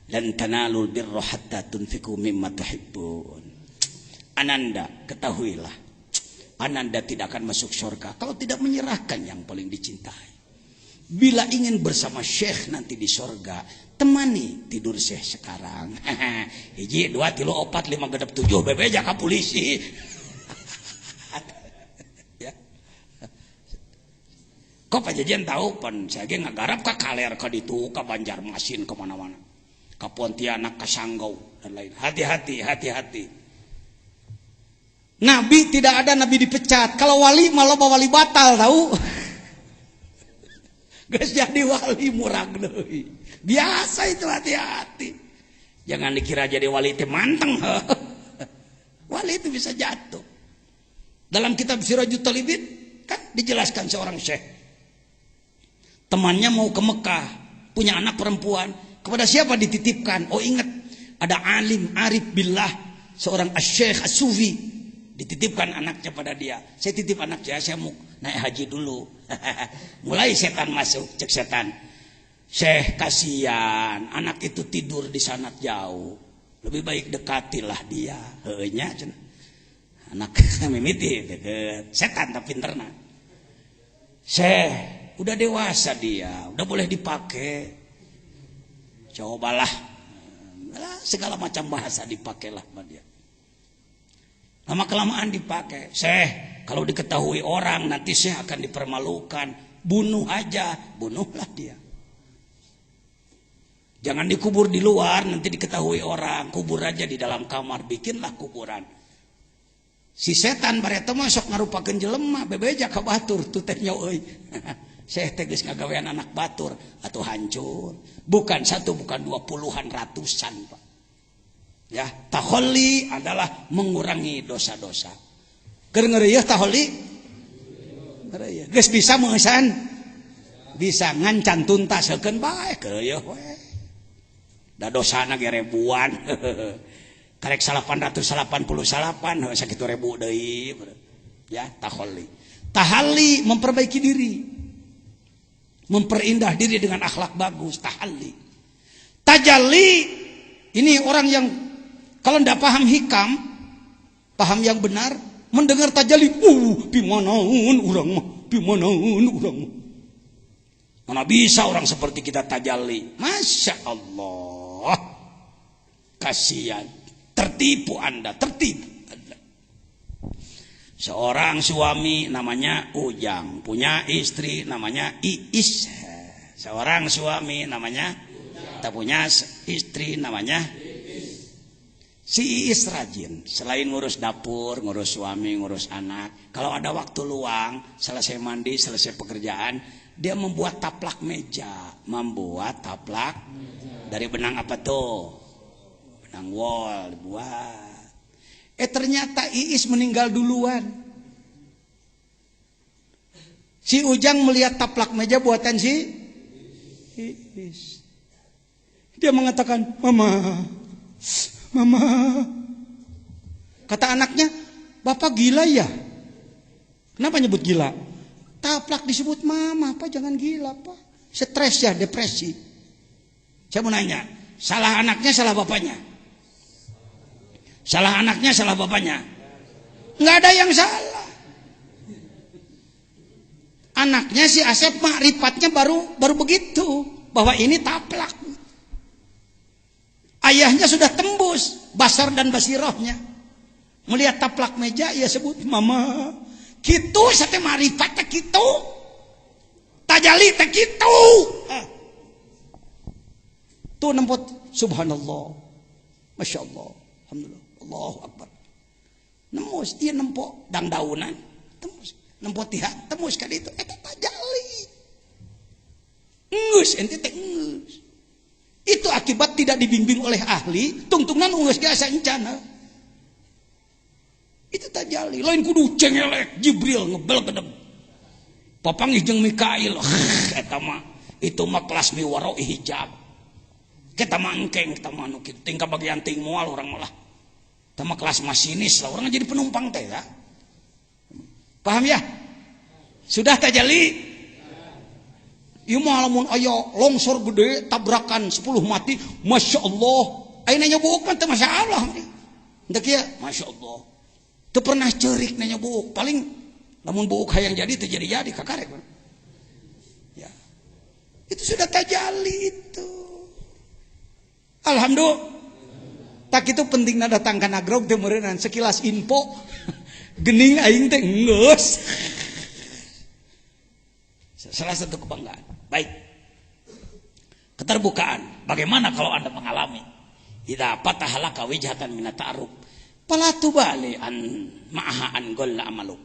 Dan tanalul birra hatta tunfiqu mimma tuhibbun. Ananda, ketahuilah, Ananda tidak akan masuk surga kalau tidak menyerahkan yang paling dicintai. Bila ingin bersama syekh nanti di surga, temani tidur syekh sekarang. 1, 2, 3, 4, 5, 6, 7 bebeja ka polisi. Ya. Kok Pak Jejen tahu pan saya ge ngagarap ka Kaler ka ditu ka Banjarmasin ka mana-mana. Ka Pontianak, ka Sanggau dan lain. Hati-hati. Nabi tidak ada nabi dipecat. Kalau wali malah wali batal tahu. Geus jadi wali murag deui. Biasa itu, hati-hati. Jangan dikira jadi wali teh manteng. Wali itu bisa jatuh. Dalam kitab Sirajut Talibin kan dijelaskan seorang syekh. Temannya mau ke Mekah, punya anak perempuan. Kepada siapa dititipkan? Oh ingat, ada alim arif billah, seorang asy-syekh as-sufi, dititipkan anaknya pada dia. Saya titip anak saya mau naik haji dulu. Mulai setan masuk, cek setan. Syekh kasihan, anak itu tidur di sana jauh. Lebih baik dekatilah dia. Heunya cenah. Anak mimiti deket. Setan tapi pinterna. Syekh, udah dewasa dia, udah boleh dipakai. Cobalah segala macam bahasa dipakailah sama dia. lama kelamaan dipakai. Syekh, kalau diketahui orang nanti Syekh akan dipermalukan. Bunuh aja, bunuhlah dia. Jangan dikubur di luar, nanti diketahui orang. Kubur aja di dalam kamar, bikinlah kuburan. Si setan bareta masuk ngarupakeun jelema, bebeja ka batur tu teh nya euy. Syekh teh geus ngagawean anak batur atuh hancur. Bukan satu, bukan 20, ratusan, Pak. Ya, taholli adalah mengurangi dosa-dosa. Keur ngeureuyeuh taholli? Ngeureuyeuh. Geus bisa meusan? Bisa ngancan tuntaskeun bae keureueuh we. Da dosana ge ribuan. Karek 888 sakitu ribu deui. Ya, taholli. Tahalli memperbaiki diri. Memperindah diri dengan akhlak bagus, tahalli. Tajalli ini orang yang kalau tidak paham hikam, paham yang benar, mendengar tajalli, pimanaun urang mah, pimanaun urang mah. Mana bisa orang seperti kita tajalli? Masya Allah. Kasihan, tertipu Anda, tertipu Anda. Seorang suami namanya Ujang, punya istri namanya Iis. Seorang suami namanya tak punya istri namanya si Iis rajin. Selain ngurus dapur, ngurus suami, ngurus anak, kalau ada waktu luang, selesai mandi, selesai pekerjaan, dia membuat taplak meja. Membuat taplak dari benang apa tuh? Benang wol dibuat. Ternyata Iis meninggal duluan. Si Ujang melihat taplak meja buatan si Iis. Dia mengatakan, Mama. Kata anaknya, Bapak gila ya? Kenapa nyebut gila? Taplak disebut Mama, Pak jangan gila Pak. Stres ya, depresi. Saya mau nanya, salah anaknya, salah bapaknya? Salah anaknya, salah bapaknya? Nggak ada yang salah. Anaknya si Asep makrifatnya baru begitu, bahwa ini taplak. Ayahnya sudah tembus basar dan basirohnya. Melihat taplak meja, ia sebut Mama. Kitu sate makrifatnya kitu. Tajalli teh kitu. Tuh nempot subhanallah. Masya Allah. Alhamdulillah. Allahu Akbar. Nembus, dia nempok dang daunan. Tembus. Nempot tiha, tembus ka ditu. Eta tajalli. Ngeus ente teh ngeus. Itu akibat tidak dibimbing oleh ahli, tungtungan ngeus ge asa encana. Itu tajalli. Lain kudu cengelek Jibril ngebel gedeg. Papanggih jeung Mikail. Eta mah itu mah kelas miwaro hijab. Kita mah engkeng, kita mah nu kitu tingkah bagian ting moal urang malah. Kita mah kelas masinis lah, orang jadi penumpang teh ya. Paham ya? Sudah tajalli? Ieu mah lamun aya longsor gede tabrakan 10 mati, Masya Allah. Ayeuna nyobuuk mah teu Masya Allah. Hendak ya, Masya Allah. Teu pernah ceurik na nyobuuk, paling lamun buuk hayang jadi teu jadi kakarek. Ya. Itu sudah tajalli itu. Alhamdulillah. Tak itu penting datang ka nagrog teh meureunnan sekilas info. Gening aing teh geus. Salah satu kebanggaan. Baik. Keterbukaan. Bagaimana kalau Anda mengalami idza fataha laka wijhatan min ta'aruf fala tubali an ma'aha an golla amaluk.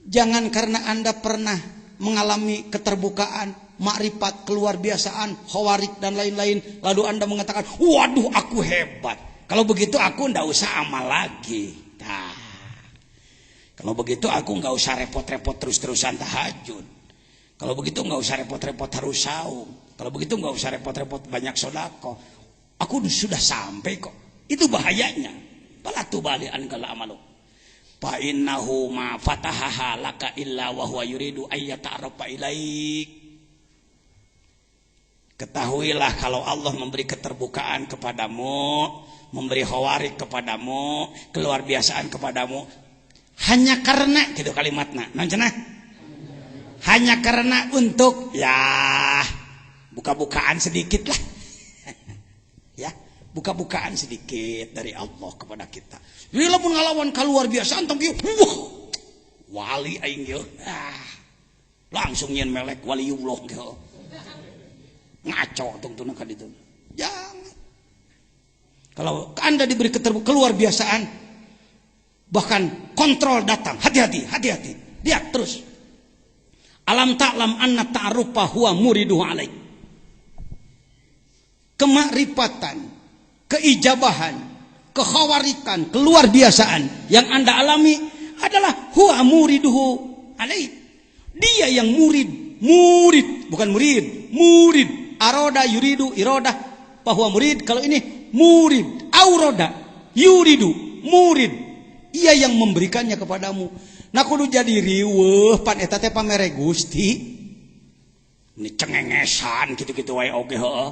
Jangan karena Anda pernah mengalami keterbukaan, makrifat, keluar biasaan, khawarik dan lain-lain, lalu Anda mengatakan, waduh aku hebat. Kalau begitu aku ndak usah amal lagi. Nah, kalau begitu aku nggak usah repot-repot terus-terusan tahajud. Kalau begitu nggak usah repot-repot harus saum. Kalau begitu nggak usah repot-repot banyak sodako. Aku sudah sampai kok. Itu bahayanya. Fala tubali an kala amaluk. Fa innahu ma fatahaha laka illa wa huwa yuridu ayyata'arafa ilaik. Ketahuilah kalau Allah memberi keterbukaan kepadamu, memberi khawarik kepadamu, keluar biasaan kepadamu, hanya karena gitu kalimatnya, non cenah? Hanya karena untuk ya buka-bukaan sedikit lah. Ya, buka-bukaan sedikit dari Allah kepada kita. Bila pun ngalawan keluar biasa antong kieu, wah, wali aing kieu. Langsung nyen melek waliullah kieu. Ngaco tungtuna ka ditu. Jangan. Kalau Anda diberi keluar biasaan, bahkan kontrol datang, hati-hati. Lihat terus. Alam ta'lam anna ta'arufa huwa muriduhu alaik. Kemakrifatan, keijabahan, kekhawarikan, keluar biasaan yang Anda alami adalah huwa muriduhu alaik. Dia yang murid, bukan murid. Aroda yuridu irodah bahwa murid. Kalau ini murid, auroda yuridu murid. Ia yang memberikannya kepadamu. Nah kudu jadi riweuh pan eta teh pamere Gusti. Ini cengengesan gitu-gitu wae oge heuh.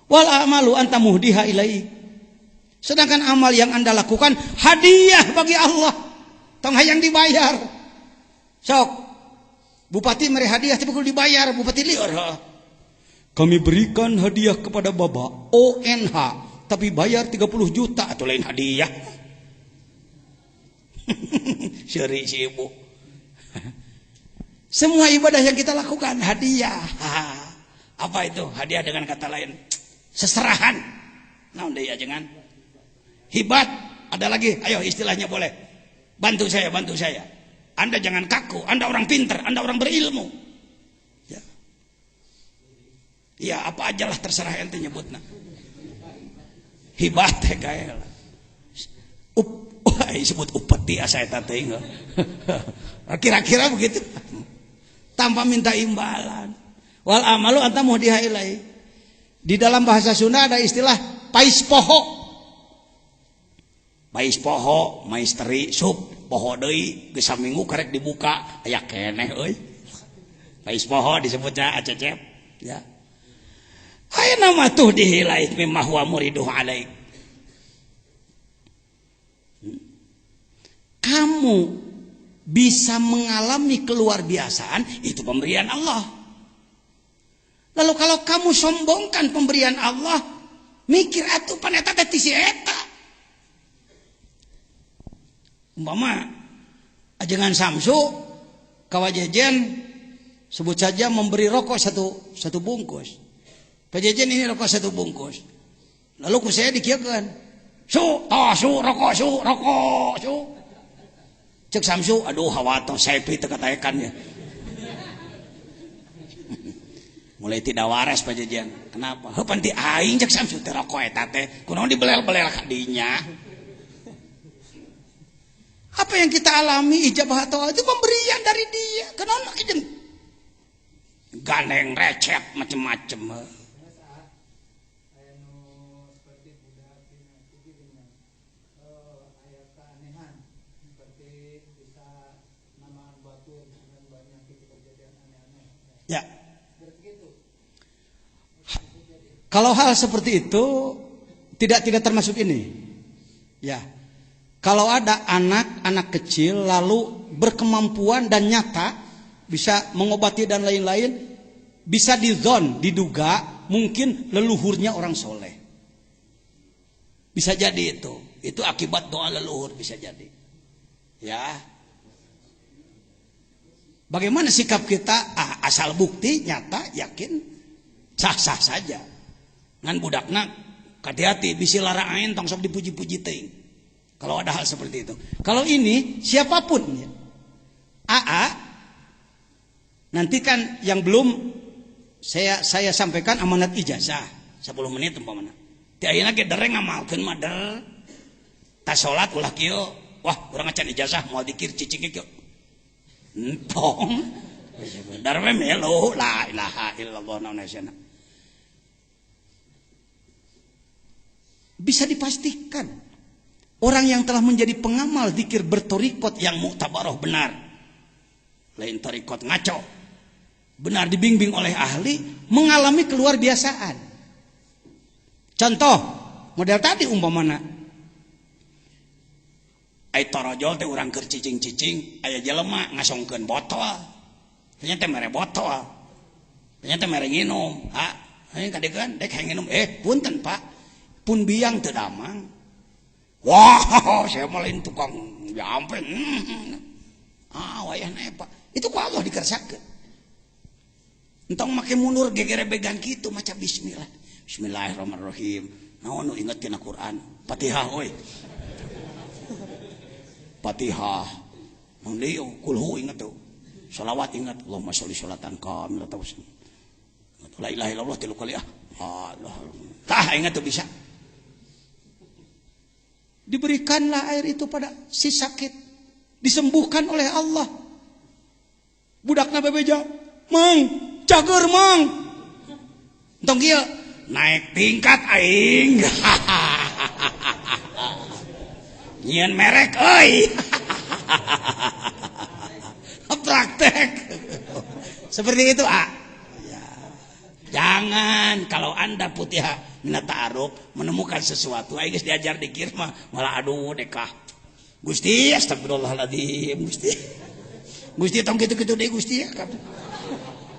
Wal amalu anta muhdiha ilai. Sedangkan amal yang Anda lakukan hadiah bagi Allah. Tong hayang dibayar. Sok. Bupati mere hadiah tapi kudu dibayar, bupati lieur heuh. Kami berikan hadiah kepada Bapak ONH tapi bayar 30 juta atau lain hadiah. Syari si ibu. Semua ibadah yang kita lakukan hadiah. Apa itu? Hadiah dengan kata lain seserahan. Nah, udah ya jangan. Hibat, ada lagi. Ayo istilahnya boleh. Bantu saya. Anda jangan kaku. Anda orang pintar, Anda orang berilmu. Ya. Ya, apa aja lah terserah ente nyebutna. Hibat teh gael. Disebut upeti asa eta teh. Kira-kira begitu. Tanpa minta imbalan. Wal amalu anta muhdiha ilai. Di dalam bahasa Sunda ada istilah pais poho. Pais poho, maisteri sup, poho deui geus saminggu karek dibuka, aya keneh euy. Pais poho disebutnya acecep, ya. Ayeuna mah tuh dihilai mimma huwa muriduhu alaik. Kamu bisa mengalami keluar biasaan, itu pemberian Allah. Lalu kalau kamu sombongkan pemberian Allah, mikir atuh pan eta teh ti si eta. Umpama ajengan Samsu kawajejen sebut saja memberi rokok satu bungkus. Pajejen ini rokok satu bungkus. Lalu ku saya dikieukeun. Su rokok. Cek Samsu, aduh hawato sepi teka-tekan ya. Mulai tidak waras pajejen. Kenapa? Heupan ti aing cek Samsu teh rokok eta teh kunaon dibelel-belel ka dinya. Apa yang kita alami ijabah atau itu pemberian dari dia. Kenapa kieu gandeng recep macem-macem. Ya. Kalau hal seperti itu tidak termasuk ini. Ya. Kalau ada anak kecil lalu berkemampuan dan nyata bisa mengobati dan lain-lain, bisa diduga mungkin leluhurnya orang soleh. Bisa jadi itu. Itu akibat doa leluhur bisa jadi. Ya. Bagaimana sikap kita? Asal bukti nyata yakin sah-sah saja. Ngan budakna hati-hati bisi lara ain tong sok dipuji-puji teuing. Kalau ada hal seperti itu. Kalau ini siapapun ya. Nanti kan yang belum saya sampaikan amanat ijazah 10 menit umpamana. Ti ayeuna ge dereng ngamalkeun mah der. Tas salat ulah kieu. Wah, urang acan ijazah moal dikir cicing kieu. Entong darwe melo la ilaha illallah naunasana. Bisa dipastikan orang yang telah menjadi pengamal zikir bertorikot yang muktabaroh benar, lain torikot ngaco, benar dibimbing oleh ahli, mengalami keluar biasaan. Contoh model tadi umpamana ai torojol teh urang keur cicing-cicing aya jelema ngasongkeun botol. Ternyata mere botol. Ternyata mere nginum. Aing kadegan dek hayang nginum. Punten Pak. pun biang teu damang. Wah, saya malain tukang jampen. Wayahna Pak. Itu ku Allah dikersakeun. Entong make mundur gegerebegan kitu maca bismillah. Bismillahirrahmanirrahim. Naon nu inget tina Quran? Fatihah euy. Fatihah. Mang deui kulhu inget tuh. Shalawat ingat. Allahumma sholli sholatan kamilatan. La ilaha illallah 3 kali Allah. Tah ingat tuh bisa. Diberikanlah air itu pada si sakit, disembuhkan oleh Allah. Budakna bebeja, Mang, cager Mang. Entong kieu naik tingkat aing. Nyian merek euy. Praktek. Seperti itu, Jangan kalau Anda putih mina ta'aruf menemukan sesuatu aing geus diajar dikir mah malah aduh dekah. Gusti astagfirullahaladzim Gusti. Gusti tong kitu-kitu deui Gusti ya.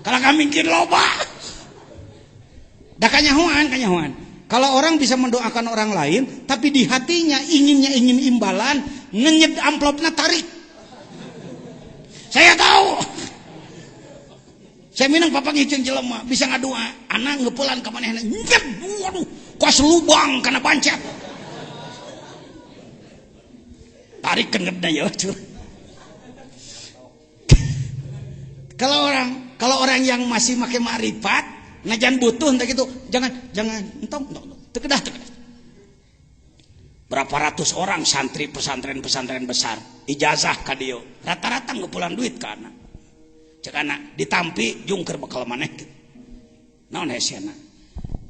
Kalau kami mikir loba. Da kanyahoan. Kalau orang bisa mendoakan orang lain tapi di hatinya ingin imbalan, ngenyet amplopna tarik. Saya tahu. Saya minang papa ngiceng jelema bisa ngadua anak ngeupulan ka manehna nyet waduh kos lubang kana pancet tarik kengetna ya kalau orang yang masih make makrifat ngajan butuh entah gitu jangan entong teu kedah berapa ratus orang santri pesantren besar ijazah ka dieu rata-rata ngeupulan duit ka anak cek anak ditampi jungker bakal maneh naon hesena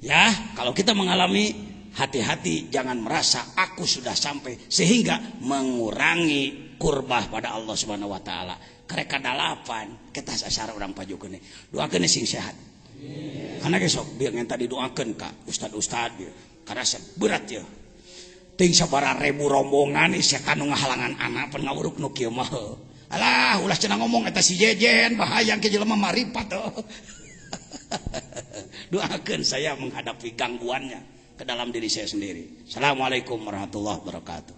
ya kalau kita mengalami hati-hati jangan merasa aku sudah sampai sehingga mengurangi kurbah pada Allah Subhanahu wa taala karek kadalapan kita sasara urang pajukeun doakeun sing sehat anak esok biar yang tadi doakeun ka ustad karena berat ya ting sabaraha ribu rombongan setan nu ngahalangan anak pan ngawuruk nu kieu mah alah ulah cenah ngomong eta si jejen bahaya ke jelema marifat doakeun saya menghadapi gangguannya ke dalam diri saya sendiri. Assalamualaikum warahmatullahi wabarakatuh.